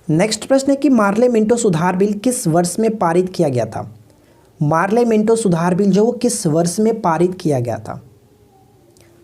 नेक्स्ट प्रश्न है कि मार्ले मिंटो सुधार बिल किस वर्ष में पारित किया गया था। मार्ले मिंटो सुधार बिल जो वो किस वर्ष में पारित किया गया था।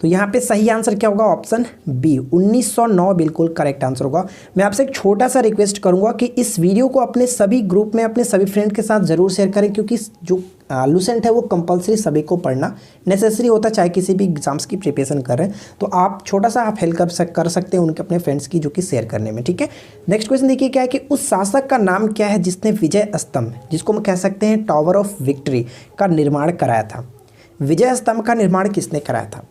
तो यहाँ पे सही आंसर क्या होगा, ऑप्शन बी 1909 बिल्कुल करेक्ट आंसर होगा। मैं आपसे एक छोटा सा रिक्वेस्ट करूँगा कि इस वीडियो को अपने सभी ग्रुप में अपने सभी फ्रेंड के साथ ज़रूर शेयर करें, क्योंकि जो लूसेंट है वो कंपलसरी सभी को पढ़ना नेसेसरी होता है, चाहे किसी भी एग्जाम्स की प्रिपरेशन कर रहे हैं। तो आप छोटा सा आप हेल्प कर सकते हैं उनके अपने फ्रेंड्स की, जो कि शेयर करने में, ठीक है। नेक्स्ट क्वेश्चन देखिए क्या है कि उस शासक का नाम क्या है जिसने विजय स्तंभ, जिसको हम कह सकते हैं टावर ऑफ विक्ट्री, का निर्माण कराया था। विजय स्तंभ का निर्माण किसने कराया था।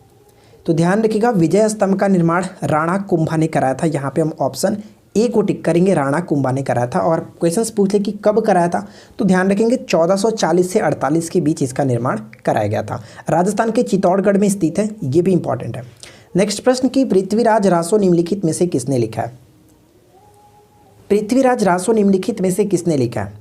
तो ध्यान रखिएगा, विजय स्तंभ का निर्माण राणा कुंभा ने कराया था। यहाँ पे हम ऑप्शन ए को टिक करेंगे, राणा कुंभा ने कराया था। और क्वेश्चंस पूछे कि कब कराया था, तो ध्यान रखेंगे 1440 से 48 के बीच इसका निर्माण कराया गया था। राजस्थान के चित्तौड़गढ़ में स्थित है, ये भी इंपॉर्टेंट है। नेक्स्ट प्रश्न की पृथ्वीराज रासो निम्नलिखित में से किसने लिखा है। पृथ्वीराज रासो निम्नलिखित में से किसने लिखा है।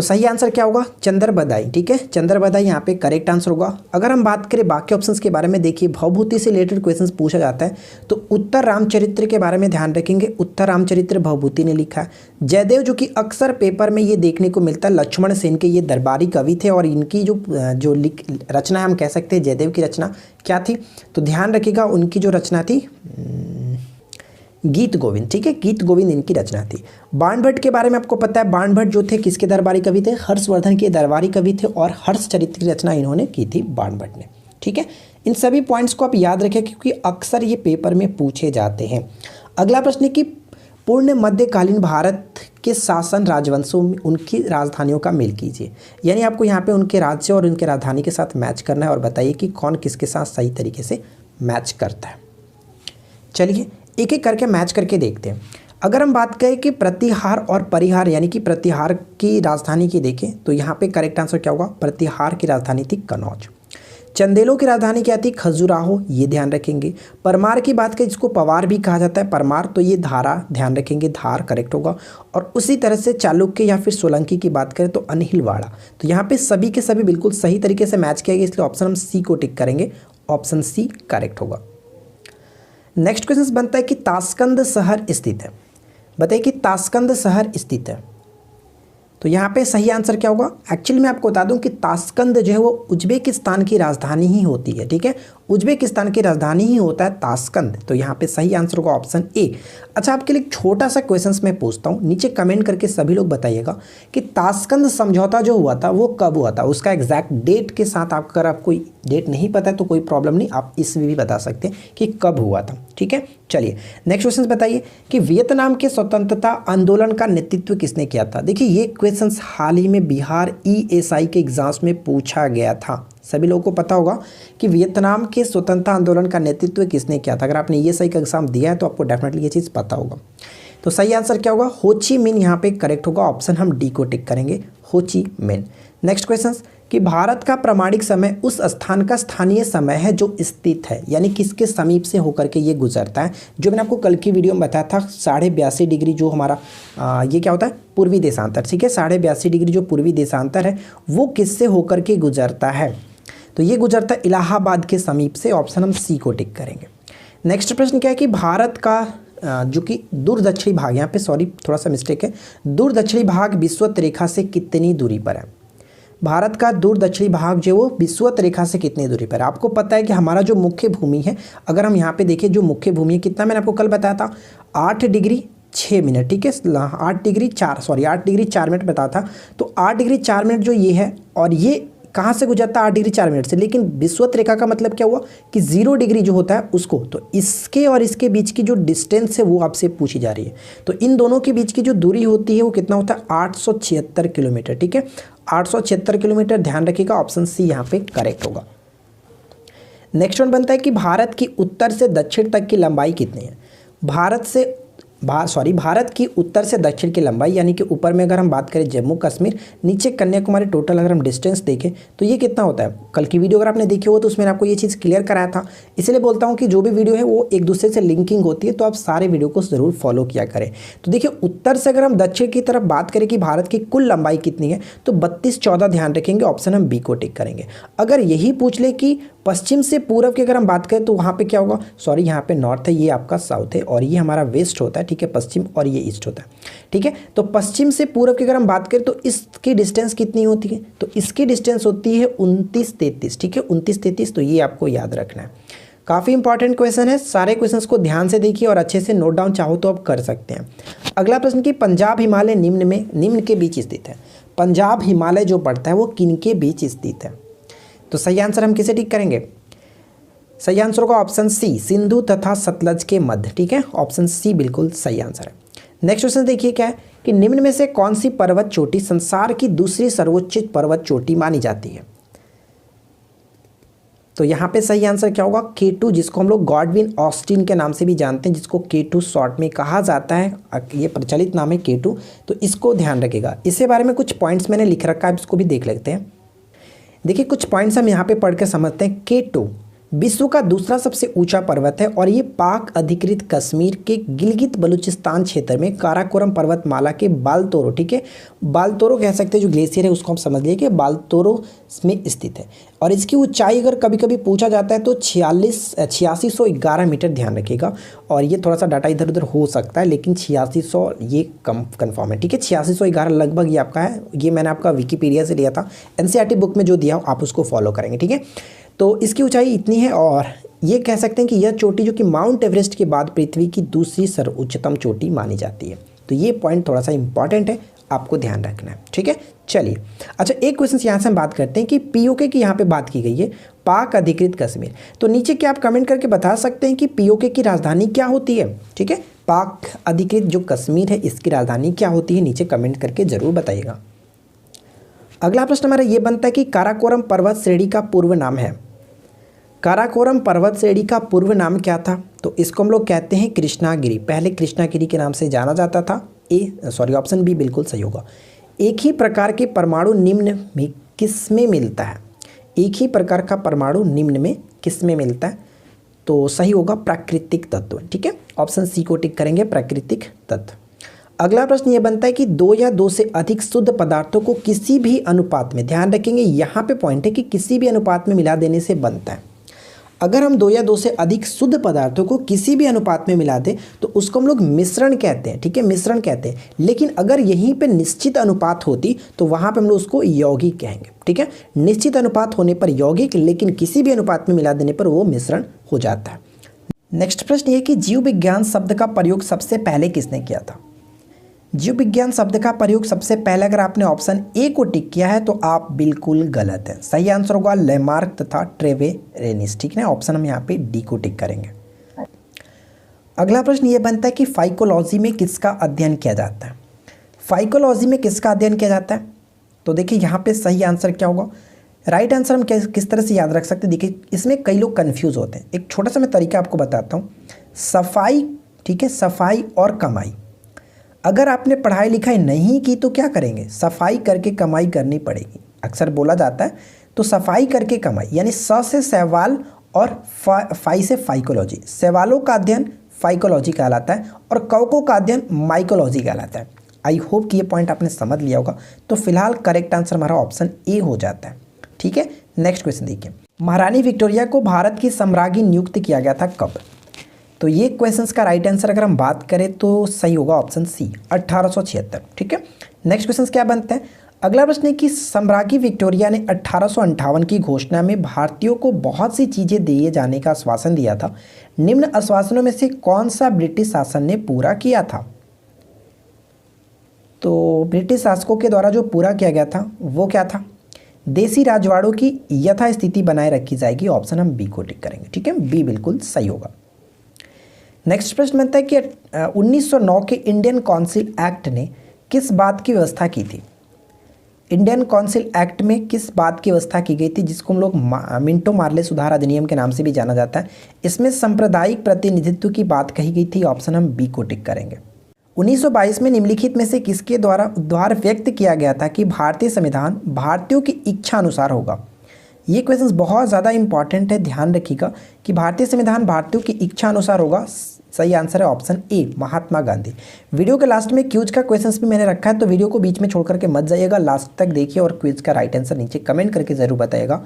तो सही आंसर क्या होगा? चंद्रबदाई। ठीक है, चंद्रबदाई यहाँ पे करेक्ट आंसर होगा। अगर हम बात करें बाकी ऑप्शंस के बारे में, देखिए भवभूति से रिलेटेड क्वेश्चंस पूछा जाता है तो उत्तर रामचरित्र के बारे में ध्यान रखेंगे। उत्तर रामचरित्र भवभूति ने लिखा है। जयदेव, जो कि अक्सर पेपर में ये देखने को मिलता है, लक्ष्मण सेन के ये दरबारी कवि थे और इनकी जो रचना है हम कह सकते हैं जयदेव की रचना क्या थी, तो ध्यान रखिएगा उनकी जो रचना थी गीत गोविंद। ठीक है, गीत गोविंद इनकी रचना थी। बाणभट्ट के बारे में आपको पता है, बाणभट्ट जो थे किसके दरबारी कवि थे? हर्षवर्धन के दरबारी कवि थे और हर्षचरित्र की रचना इन्होंने की थी बाणभट्ट ने। ठीक है, इन सभी पॉइंट्स को आप याद रखें क्योंकि अक्सर ये पेपर में पूछे जाते हैं। अगला प्रश्न है कि पूर्ण मध्यकालीन भारत के शासन राजवंशों में उनकी राजधानियों का मेल कीजिए। यानी आपको यहाँ पे उनके राज्य और उनके राजधानी के साथ मैच करना है और बताइए कि कौन किसके साथ सही तरीके से मैच करता है। चलिए एक एक करके मैच करके देखते हैं। अगर हम बात करें कि प्रतिहार और परिहार, यानी कि प्रतिहार की राजधानी की देखें तो यहाँ पे करेक्ट आंसर क्या होगा? प्रतिहार की राजधानी थी कनौज। चंदेलों की राजधानी क्या थी? खजुराहो, ये ध्यान रखेंगे। परमार की बात करें जिसको पवार भी कहा जाता है, परमार, तो ये धारा, ध्यान रखेंगे धार करेक्ट होगा। और उसी तरह से चालुक्य या फिर सोलंकी की बात करें तो अनहिलवाड़ा। तो यहाँ पे सभी के सभी बिल्कुल सही तरीके से मैच किया गया, इसलिए ऑप्शन हम सी को टिक करेंगे। ऑप्शन सी करेक्ट होगा। नेक्स्ट क्वेश्चन बनता है कि ताशकंद शहर स्थित है। बताइए कि ताशकंद शहर स्थित है, तो यहाँ पे सही आंसर क्या होगा? एक्चुअली मैं आपको बता दूं कि ताशकंद जो है वो उज्बेकिस्तान की राजधानी ही होती है। ठीक है, उज्बेकिस्तान की राजधानी ही होता है ताशकंद, तो यहाँ पे सही आंसर होगा ऑप्शन ए। अच्छा, आपके लिए एक छोटा सा क्वेश्चन मैं पूछता हूँ, नीचे कमेंट करके सभी लोग बताइएगा कि ताशकंद समझौता जो हुआ था वो कब हुआ था? उसका एग्जैक्ट डेट के साथ अगर आपको डेट नहीं पता है तो कोई प्रॉब्लम नहीं, आप इसमें भी बता सकते हैं कि कब हुआ था। ठीक है, चलिए नेक्स्ट क्वेश्चन बताइए कि वियतनाम के स्वतंत्रता आंदोलन का नेतृत्व किसने किया था? देखिए ये क्वेश्चन हाल ही में बिहार ESI के एग्जाम्स में पूछा गया था। सभी लोगों को पता होगा कि वियतनाम के स्वतंत्रता आंदोलन का नेतृत्व किसने किया था। अगर आपने ESI का एग्जाम दिया है तो आपको डेफिनेटली ये चीज़ पता होगा। तो सही आंसर क्या होगा? हो ची मिन यहाँ पे करेक्ट होगा। ऑप्शन हम डी को टिक करेंगे, हो ची मिन। नेक्स्ट क्वेश्चन कि भारत का प्रमाणिक समय उस स्थान का स्थानीय समय है जो स्थित है, यानी किसके समीप से होकर के ये गुजरता है। जो मैंने आपको कल की वीडियो में बताया था 82.5 डिग्री जो हमारा ये क्या होता है? पूर्वी देशांतर। ठीक है, 82.5 डिग्री जो पूर्वी देशांतर है वो किससे होकर के गुजरता है? तो ये गुजरता है इलाहाबाद के समीप से। ऑप्शन हम सी को टिक करेंगे। नेक्स्ट प्रश्न क्या है कि भारत का जो कि दूर दक्षिणी भाग, यहाँ पे सॉरी थोड़ा सा मिस्टेक है, दूर दक्षिणी भाग विषुवत रेखा से कितनी दूरी पर है? भारत का दूर दक्षिणी भाग जो वो विषुवत रेखा से कितनी दूरी पर है? आपको पता है कि हमारा जो मुख्य भूमि है, अगर हम यहाँ पे देखें जो मुख्य भूमि है कितना, मैंने आपको कल बताया था 8 डिग्री 6 मिनट। ठीक है, 8 डिग्री 4 मिनट बताया था। तो 8 डिग्री 4 मिनट जो ये है, और ये कहाँ से गुजरता है? 8 डिग्री 4 मिनट से। लेकिन विषुवत रेखा का मतलब क्या हुआ कि 0 डिग्री जो होता है उसको, तो इसके और इसके बीच की जो डिस्टेंस है वो आपसे पूछी जा रही है। तो इन दोनों के बीच की जो दूरी होती है वो कितना होता है? 876 किलोमीटर। ठीक है, 876 किलोमीटर, ध्यान रखिएगा। ऑप्शन सी यहाँ पे करेक्ट होगा। नेक्स्ट वन बनता है कि भारत की उत्तर से दक्षिण तक की लंबाई कितनी है? भारत की उत्तर से दक्षिण की लंबाई, यानी कि ऊपर में अगर हम बात करें जम्मू कश्मीर, नीचे कन्याकुमारी, टोटल अगर हम डिस्टेंस देखें तो ये कितना होता है? कल की वीडियो अगर आपने देखी हो तो उसमें आपको ये चीज़ क्लियर कराया था। इसलिए बोलता हूँ कि जो भी वीडियो है वो एक दूसरे से लिंकिंग होती है, तो आप सारे वीडियो को ज़रूर फॉलो किया करें। तो देखिए उत्तर से अगर हम दक्षिण की तरफ बात करें कि भारत की कुल लंबाई कितनी है, तो 32-14 ध्यान रखेंगे। ऑप्शन हम बी को टिक करेंगे। अगर यही पूछ ले कि पश्चिम से पूर्व की अगर हम बात करें तो वहाँ पे क्या होगा? सॉरी, यहाँ पे नॉर्थ है, ये आपका साउथ है और ये हमारा वेस्ट होता है। ठीक है, पश्चिम, और ये ईस्ट होता है। ठीक है, तो पश्चिम से पूर्व की अगर हम बात करें तो इसकी डिस्टेंस कितनी होती है? तो इसकी डिस्टेंस होती है 29-33। ठीक है, 29-33, तो ये आपको याद रखना है। काफ़ी इंपॉर्टेंट क्वेश्चन है, सारे क्वेश्चंस को ध्यान से देखिए और अच्छे से नोट डाउन चाहो तो आप कर सकते हैं। अगला प्रश्न कि पंजाब हिमालय निम्न के बीच स्थित है। पंजाब हिमालय जो पड़ता है वो किन के बीच स्थित है? तो सही आंसर हम किसे टिक करेंगे? सही आंसर होगा ऑप्शन सी, सिंधु तथा सतलज के मध्य। ठीक है, ऑप्शन सी बिल्कुल सही आंसर है। नेक्स्ट क्वेश्चन देखिए क्या है कि निम्न में से कौन सी पर्वत चोटी संसार की दूसरी सर्वोच्च पर्वत चोटी मानी जाती है? तो यहाँ पे सही आंसर क्या होगा? K2, जिसको हम लोग गॉडविन ऑस्टिन के नाम से भी जानते हैं, जिसको K2 शॉर्ट में कहा जाता है, ये प्रचलित नाम है K2। तो इसको ध्यान रखिएगा। इसके बारे में कुछ पॉइंट्स मैंने लिख रखा है, इसको भी देख लेते हैं। देखिए कुछ पॉइंट्स हम यहाँ पे पढ़ के समझते हैं। K2 विश्व का दूसरा सबसे ऊंचा पर्वत है और ये पाक अधिकृत कश्मीर के गिलगित बलूचिस्तान क्षेत्र में काराकोरम पर्वतमाला के बालतोरो, ठीक है, बालतोरो कह सकते हैं, जो ग्लेशियर है उसको हम समझ लिए कि बालतोरो में स्थित है। और इसकी ऊंचाई अगर कभी कभी पूछा जाता है तो 8611 मीटर, ध्यान रखिएगा। और ये थोड़ा सा डाटा इधर उधर हो सकता है, लेकिन 8600 ये कन्फर्म है, ठीक है। 8611 लगभग ये आपका है। ये मैंने आपका विकीपीडिया से लिया था, एनसीईआरटी बुक में जो दिया हो आप उसको फॉलो करेंगे, ठीक है। तो इसकी ऊंचाई इतनी है और ये कह सकते हैं कि यह चोटी जो कि माउंट एवरेस्ट के बाद पृथ्वी की दूसरी सर्वोच्चतम चोटी मानी जाती है। तो ये पॉइंट थोड़ा सा इंपॉर्टेंट है, आपको ध्यान रखना है, ठीक है। चलिए, अच्छा एक क्वेश्चन यहाँ से हम बात करते हैं कि पीओके की यहाँ पे बात की गई है, पाक अधिकृत कश्मीर। तो नीचे क्या आप कमेंट करके बता सकते हैं कि पीओके की राजधानी क्या होती है, ठीक है। पाक अधिकृत जो कश्मीर है इसकी राजधानी क्या होती है, नीचे कमेंट करके जरूर बताइएगा। अगला प्रश्न हमारा ये बनता है कि काराकोरम पर्वत श्रेणी का पूर्व नाम है। काराकोरम पर्वत श्रेणी का पूर्व नाम क्या था? तो इसको हम लोग कहते हैं कृष्णागिरी। पहले कृष्णागिरी के नाम से जाना जाता था। ऑप्शन बी बिल्कुल सही होगा। एक ही प्रकार के परमाणु निम्न में किस में मिलता है? एक ही प्रकार का परमाणु निम्न में किस में मिलता है? तो सही होगा प्राकृतिक तत्व, ठीक है। ऑप्शन सी को टिक करेंगे, प्राकृतिक तत्व। अगला प्रश्न ये बनता है कि दो या दो से अधिक शुद्ध पदार्थों को किसी भी अनुपात में, ध्यान रखेंगे यहाँ पे पॉइंट है कि किसी भी अनुपात में मिला देने से बनता है। अगर हम दो या दो से अधिक शुद्ध पदार्थों को किसी भी अनुपात में मिला दें तो उसको हम लोग मिश्रण कहते हैं, ठीक है, मिश्रण कहते हैं। लेकिन अगर यहीं पे निश्चित अनुपात होती तो वहाँ पे हम लोग उसको यौगिक कहेंगे, ठीक है। निश्चित अनुपात होने पर यौगिक, लेकिन किसी भी अनुपात में मिला देने पर वो मिश्रण हो जाता है। नेक्स्ट प्रश्न ये कि जीव विज्ञान शब्द का प्रयोग सबसे पहले किसने किया था? जीव विज्ञान शब्द का प्रयोग सबसे पहले अगर आपने ऑप्शन ए को टिक किया है तो आप बिल्कुल गलत हैं। सही आंसर होगा लेमार्क तथा ट्रेवेरेनिस, ठीक है। ऑप्शन हम यहाँ पे डी को टिक करेंगे। अगला प्रश्न ये बनता है कि फाइकोलॉजी में किसका अध्ययन किया जाता है? फाइकोलॉजी में किसका अध्ययन किया जाता है? तो देखिए यहाँ पे सही आंसर क्या होगा। राइट आंसर हम किस तरह से याद रख सकते हैं? देखिए इसमें कई लोग कन्फ्यूज़ होते हैं। एक छोटा सा मैं तरीका आपको बताता हूँ। सफाई, ठीक है, सफाई और कमाई। अगर आपने पढ़ाई लिखाई नहीं की तो क्या करेंगे? सफाई करके कमाई करनी पड़ेगी। अक्सर बोला जाता है तो सफाई करके कमाई, यानी स से सवाल और फाई से फाइकोलॉजी। सवालों का अध्ययन फाइकोलॉजी कहलाता है और कवकों का अध्ययन माइकोलॉजी कहलाता है। आई होप कि ये पॉइंट आपने समझ लिया होगा। तो फिलहाल करेक्ट आंसर हमारा ऑप्शन ए हो जाता है, ठीक है। नेक्स्ट क्वेश्चन देखिए, महारानी विक्टोरिया को भारत की सम्राज्ञी नियुक्त किया गया था कब? तो ये क्वेश्चंस का राइट आंसर अगर हम बात करें तो सही होगा ऑप्शन सी 1876, ठीक है। नेक्स्ट क्वेश्चंस क्या बनते हैं? अगला प्रश्न है कि सम्राज्ञी विक्टोरिया ने 1858 की घोषणा में भारतीयों को बहुत सी चीज़ें दिए जाने का आश्वासन दिया था। निम्न आश्वासनों में से कौन सा ब्रिटिश शासन ने पूरा किया था? तो ब्रिटिश शासकों के द्वारा जो पूरा किया गया था वो क्या था? देसी राजवाड़ों की यथास्थिति बनाए रखी जाएगी। ऑप्शन हम बी को टिक करेंगे, ठीक है, बी बिल्कुल सही होगा। नेक्स्ट प्रश्न बनता है कि 1909 के इंडियन काउंसिल एक्ट ने किस बात की व्यवस्था की थी? इंडियन काउंसिल एक्ट में किस बात की व्यवस्था की गई थी, जिसको हम लोग मिंटो मार्ले सुधार अधिनियम के नाम से भी जाना जाता है? इसमें सांप्रदायिक प्रतिनिधित्व की बात कही गई थी। ऑप्शन हम बी को टिक करेंगे। 1922 में निम्नलिखित में से किसके द्वारा व्यक्त किया गया था कि भारतीय संविधान भारतीयों की इच्छा अनुसार होगा? ये क्वेश्चन बहुत ज़्यादा इंपॉर्टेंट है, ध्यान रखिएगा कि भारतीय संविधान भारतीयों की इच्छा अनुसार होगा। सही आंसर है option A Mahatma Gandhi. Video के लास्ट में क्विज का क्वेश्चंस भी मैंने रखा है, तो वीडियो को बीच में छोड़ करके मत जाइएगा, लास्ट तक देखिए और क्विज का राइट आंसर नीचे कमेंट करके ज़रूर बताइएगा।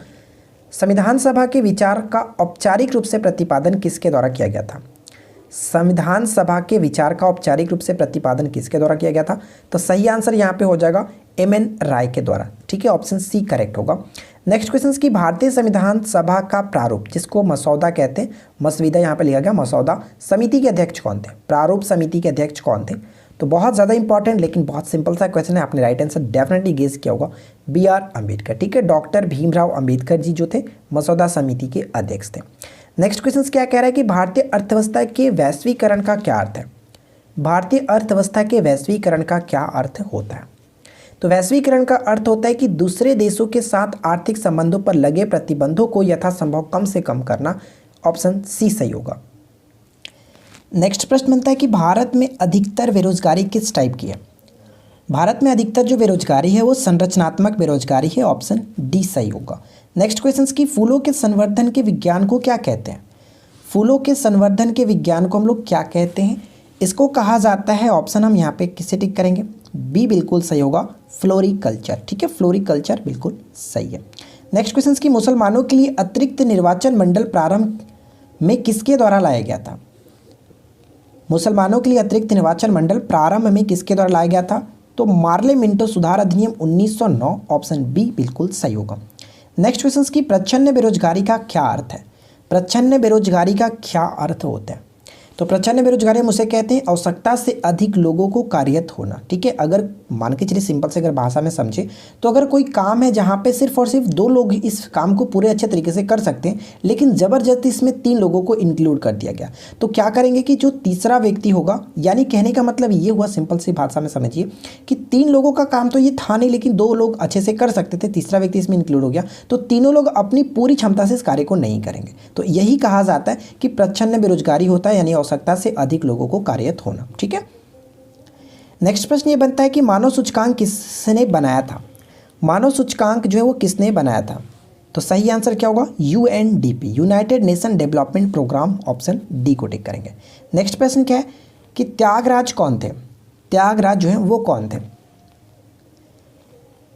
संविधान सभा के विचार का औपचारिक रूप से प्रतिपादन किसके द्वारा किया गया था? संविधान सभा के विचार का औपचारिक रूप से प्रतिपादन किसके द्वारा किया गया था? तो सही आंसर यहाँ पे हो जाएगा MN राय के द्वारा, ठीक है। ऑप्शन सी करेक्ट होगा। नेक्स्ट क्वेश्चन की भारतीय संविधान सभा का प्रारूप, जिसको मसौदा कहते हैं, मसविदा यहाँ पे लिखा गया मसौदा, समिति के अध्यक्ष कौन थे? प्रारूप समिति के अध्यक्ष कौन थे? तो बहुत ज़्यादा इंपॉर्टेंट लेकिन बहुत सिंपल सा क्वेश्चन है। आपने राइट आंसर डेफिनेटली गेस किया होगा, BR अम्बेडकर, ठीक है। डॉक्टर भीमराव अम्बेडकर जी जो थे मसौदा समिति के अध्यक्ष थे। नेक्स्ट क्वेश्चन क्या कह रहा है कि भारतीय अर्थव्यवस्था के वैश्वीकरण का क्या अर्थ है? भारतीय अर्थव्यवस्था के वैश्वीकरण का क्या अर्थ होता है? तो वैश्वीकरण का अर्थ होता है कि दूसरे देशों के साथ आर्थिक संबंधों पर लगे प्रतिबंधों को यथासंभव कम से कम करना। ऑप्शन सी सही होगा। नेक्स्ट प्रश्न बनता है कि भारत में अधिकतर बेरोजगारी किस टाइप की है? भारत में अधिकतर जो बेरोजगारी है वो संरचनात्मक बेरोजगारी है। ऑप्शन डी सही होगा। नेक्स्ट क्वेश्चन की फूलों के संवर्धन के विज्ञान को क्या कहते हैं? फूलों के संवर्धन के विज्ञान को हम लोग क्या कहते हैं? इसको कहा जाता है, ऑप्शन हम यहाँ पे किससे टिक करेंगे? बी बिल्कुल सही होगा, फ्लोरिकल्चर। ठीक है, फ्लोरिकल्चर बिल्कुल सही है। नेक्स्ट क्वेश्चन की मुसलमानों के लिए अतिरिक्त निर्वाचन मंडल प्रारंभ में किसके द्वारा लाया गया था? मुसलमानों के लिए अतिरिक्त निर्वाचन मंडल प्रारंभ में किसके द्वारा लाया गया था? तो मार्ले मिंटो सुधार अधिनियम 1909, ऑप्शन बी बिल्कुल सही होगा। नेक्स्ट क्वेश्चन की प्रच्छन्न बेरोजगारी का क्या अर्थ है? प्रच्छन्न बेरोजगारी का क्या अर्थ होता है? तो प्रच्छन्न बेरोजगारी हम उसे कहते हैं आवश्यकता से अधिक लोगों को कार्यरत होना। ठीक है, अगर मान के चलिए सिंपल से अगर भाषा में समझे तो अगर कोई काम है जहाँ पे सिर्फ और सिर्फ 2 लोग इस काम को पूरे अच्छे तरीके से कर सकते हैं, लेकिन ज़बरदस्ती इसमें 3 लोगों को इंक्लूड कर दिया गया, तो क्या करेंगे कि जो तीसरा व्यक्ति होगा, यानी कहने का मतलब ये हुआ, सिंपल सी भाषा में समझिए कि 3 लोगों का काम तो ये था नहीं, लेकिन 2 लोग अच्छे से कर सकते थे, तीसरा व्यक्ति इसमें इंक्लूड हो गया, तो तीनों लोग अपनी पूरी क्षमता से इस कार्य को नहीं करेंगे। तो यही कहा जाता है कि प्रच्छन्न बेरोजगारी होता है, यानी आवश्यकता से अधिक लोगों को कार्यरत होना। ठीक है, नेक्स्ट प्रश्न ये बनता है कि मानव सूचकांक किसने बनाया था? मानव सूचकांक जो है वो किसने बनाया था? तो सही आंसर क्या होगा? UNDP, united nation development program, option D को टिक करेंगे। नेक्स्ट प्रश्न क्या है कि त्यागराज कौन थे? त्यागराज जो है वो कौन थे?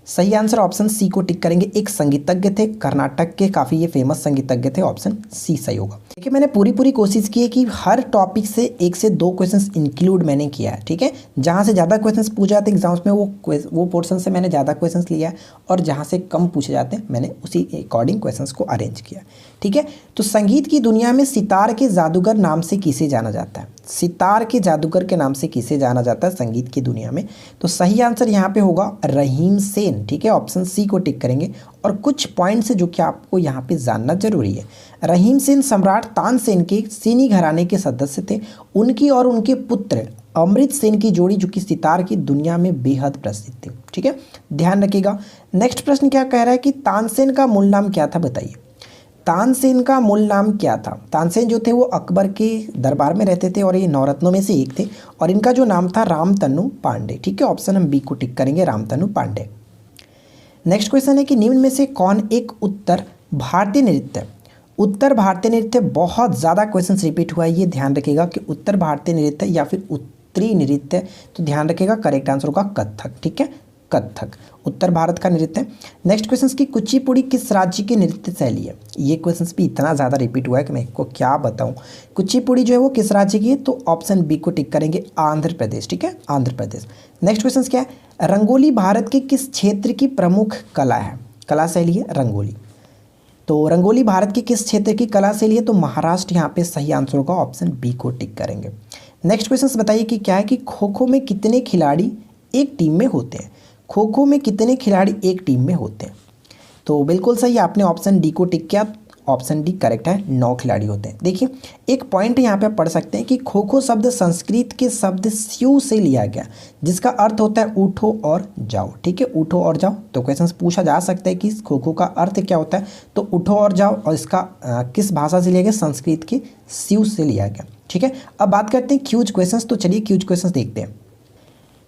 सही आंसर ऑप्शन सी को टिक करेंगे। एक संगीतज्ञ थे, कर्नाटक के काफ़ी ये फेमस संगीतज्ञ थे, ऑप्शन सी सही होगा। देखिए मैंने पूरी कोशिश की है कि हर टॉपिक से 1 से 2 क्वेश्चंस इंक्लूड मैंने किया है। ठीक है, जहाँ से ज़्यादा क्वेश्चंस पूछे जाते हैं एग्जाम्स में वो पोर्शन से मैंने ज़्यादा क्वेश्चंस लिया है, और जहाँ से कम पूछे जाते हैं मैंने उसी अकॉर्डिंग क्वेश्चंस को अरेंज किया। ठीक है, तो संगीत की दुनिया में सितार के जादूगर नाम से किसे जाना जाता है? सितार के जादूगर के नाम से किसे जाना जाता है संगीत की दुनिया में? तो सही आंसर यहाँ पे होगा रहीम सेन। ठीक है, ऑप्शन सी को टिक करेंगे। और कुछ पॉइंट्स जो कि आपको यहाँ पे जानना जरूरी है। रहीम सेन सम्राट तानसेन के सीनी घराने के सदस्य थे। उनकी और उनके पुत्र अमृत सेन की जोड़ी जो कि सितार की दुनिया में बेहद प्रसिद्ध थी। ठीक है, ध्यान रखिएगा। नेक्स्ट प्रश्न क्या कह रहा है कि तानसेन का मूल नाम क्या था? बताइए, तानसेन का मूल नाम क्या था? तानसेन जो थे वो अकबर के दरबार में रहते थे और ये नवरत्नों में से एक थे, और इनका जो नाम था रामतनु पांडे। ठीक है, ऑप्शन हम बी को टिक करेंगे, रामतनु पांडे। नेक्स्ट क्वेश्चन है कि निम्न में से कौन एक उत्तर भारतीय नृत्य? उत्तर भारतीय नृत्य, बहुत ज़्यादा क्वेश्चन रिपीट हुआ है, ये ध्यान रखिएगा कि उत्तर भारतीय नृत्य या फिर उत्तरी नृत्य, तो ध्यान रखिएगा करेक्ट आंसर होगा कथक। ठीक है, कथक उत्तर भारत का नृत्य। नेक्स्ट क्वेश्चन की कुचिपुड़ी किस राज्य की नृत्य शैली है? ये क्वेश्चन भी इतना ज़्यादा रिपीट हुआ है कि मैं आपको क्या बताऊं। कुचिपुड़ी जो है वो किस राज्य की है? तो ऑप्शन बी को टिक करेंगे, आंध्र प्रदेश। ठीक है, आंध्र प्रदेश। नेक्स्ट क्वेश्चन क्या है? रंगोली भारत के किस क्षेत्र की प्रमुख कला है? कला शैली है रंगोली। तो रंगोली भारत की किस क्षेत्र की कला शैली है? तो महाराष्ट्र यहाँ पे सही आंसर होगा, ऑप्शन बी को टिक करेंगे। नेक्स्ट क्वेश्चन बताइए कि क्या है कि खो खो में कितने खिलाड़ी एक टीम में होते हैं? खो खो में कितने खिलाड़ी एक टीम में होते हैं? तो बिल्कुल सही, आपने ऑप्शन डी को टिक किया, ऑप्शन डी करेक्ट है, 9 खिलाड़ी होते हैं। देखिए एक पॉइंट यहाँ पे आप पढ़ सकते हैं कि खो खो शब्द संस्कृत के शब्द स्यू से लिया गया, जिसका अर्थ होता है उठो और जाओ। ठीक है, उठो और जाओ। तो क्वेश्चन पूछा जा सकता है कि खो खो का अर्थ क्या होता है? तो उठो और जाओ, और इसका किस भाषा से लिया गया? संस्कृत के स्यू से लिया गया। ठीक है, अब बात करते हैं क्यूज क्वेश्चन। तो चलिए क्यूज क्वेश्चन देखते हैं।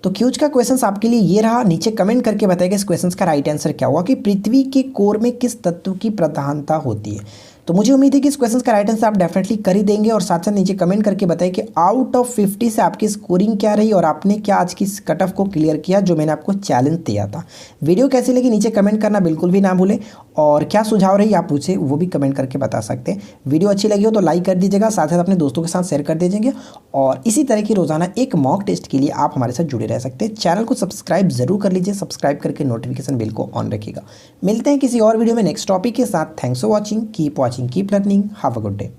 तो क्यूज का क्वेश्चन आपके लिए ये रहा, नीचे कमेंट करके बताइएगा इस क्वेश्चन का राइट आंसर क्या होगा कि पृथ्वी के कोर में किस तत्व की प्रधानता होती है। तो मुझे उम्मीद है कि इस क्वेश्चन का राइट आंसर आप डेफिनेटली कर ही देंगे, और साथ साथ नीचे कमेंट करके बताइए कि आउट ऑफ 50 से आपकी स्कोरिंग क्या रही और आपने क्या आज की कट ऑफ को क्लियर किया जो मैंने आपको चैलेंज दिया था। वीडियो कैसी लगी नीचे कमेंट करना बिल्कुल भी ना भूलें, और क्या सुझाव रही आप पूछे वो भी कमेंट करके बता सकते हैं। वीडियो अच्छी लगी हो तो लाइक कर दीजिएगा, साथ साथ अपने दोस्तों के साथ शेयर कर दीजिएगा, और इसी तरह की रोजाना एक मॉक टेस्ट के लिए आप हमारे साथ जुड़े रह सकते हैं। चैनल को सब्सक्राइब जरूर कर लीजिए, सब्सक्राइब करके नोटिफिकेशन बिल को ऑन रखिएगा। मिलते हैं किसी और वीडियो में नेक्स्ट टॉपिक के साथ। Thanks for watching, keep learning, have a good day.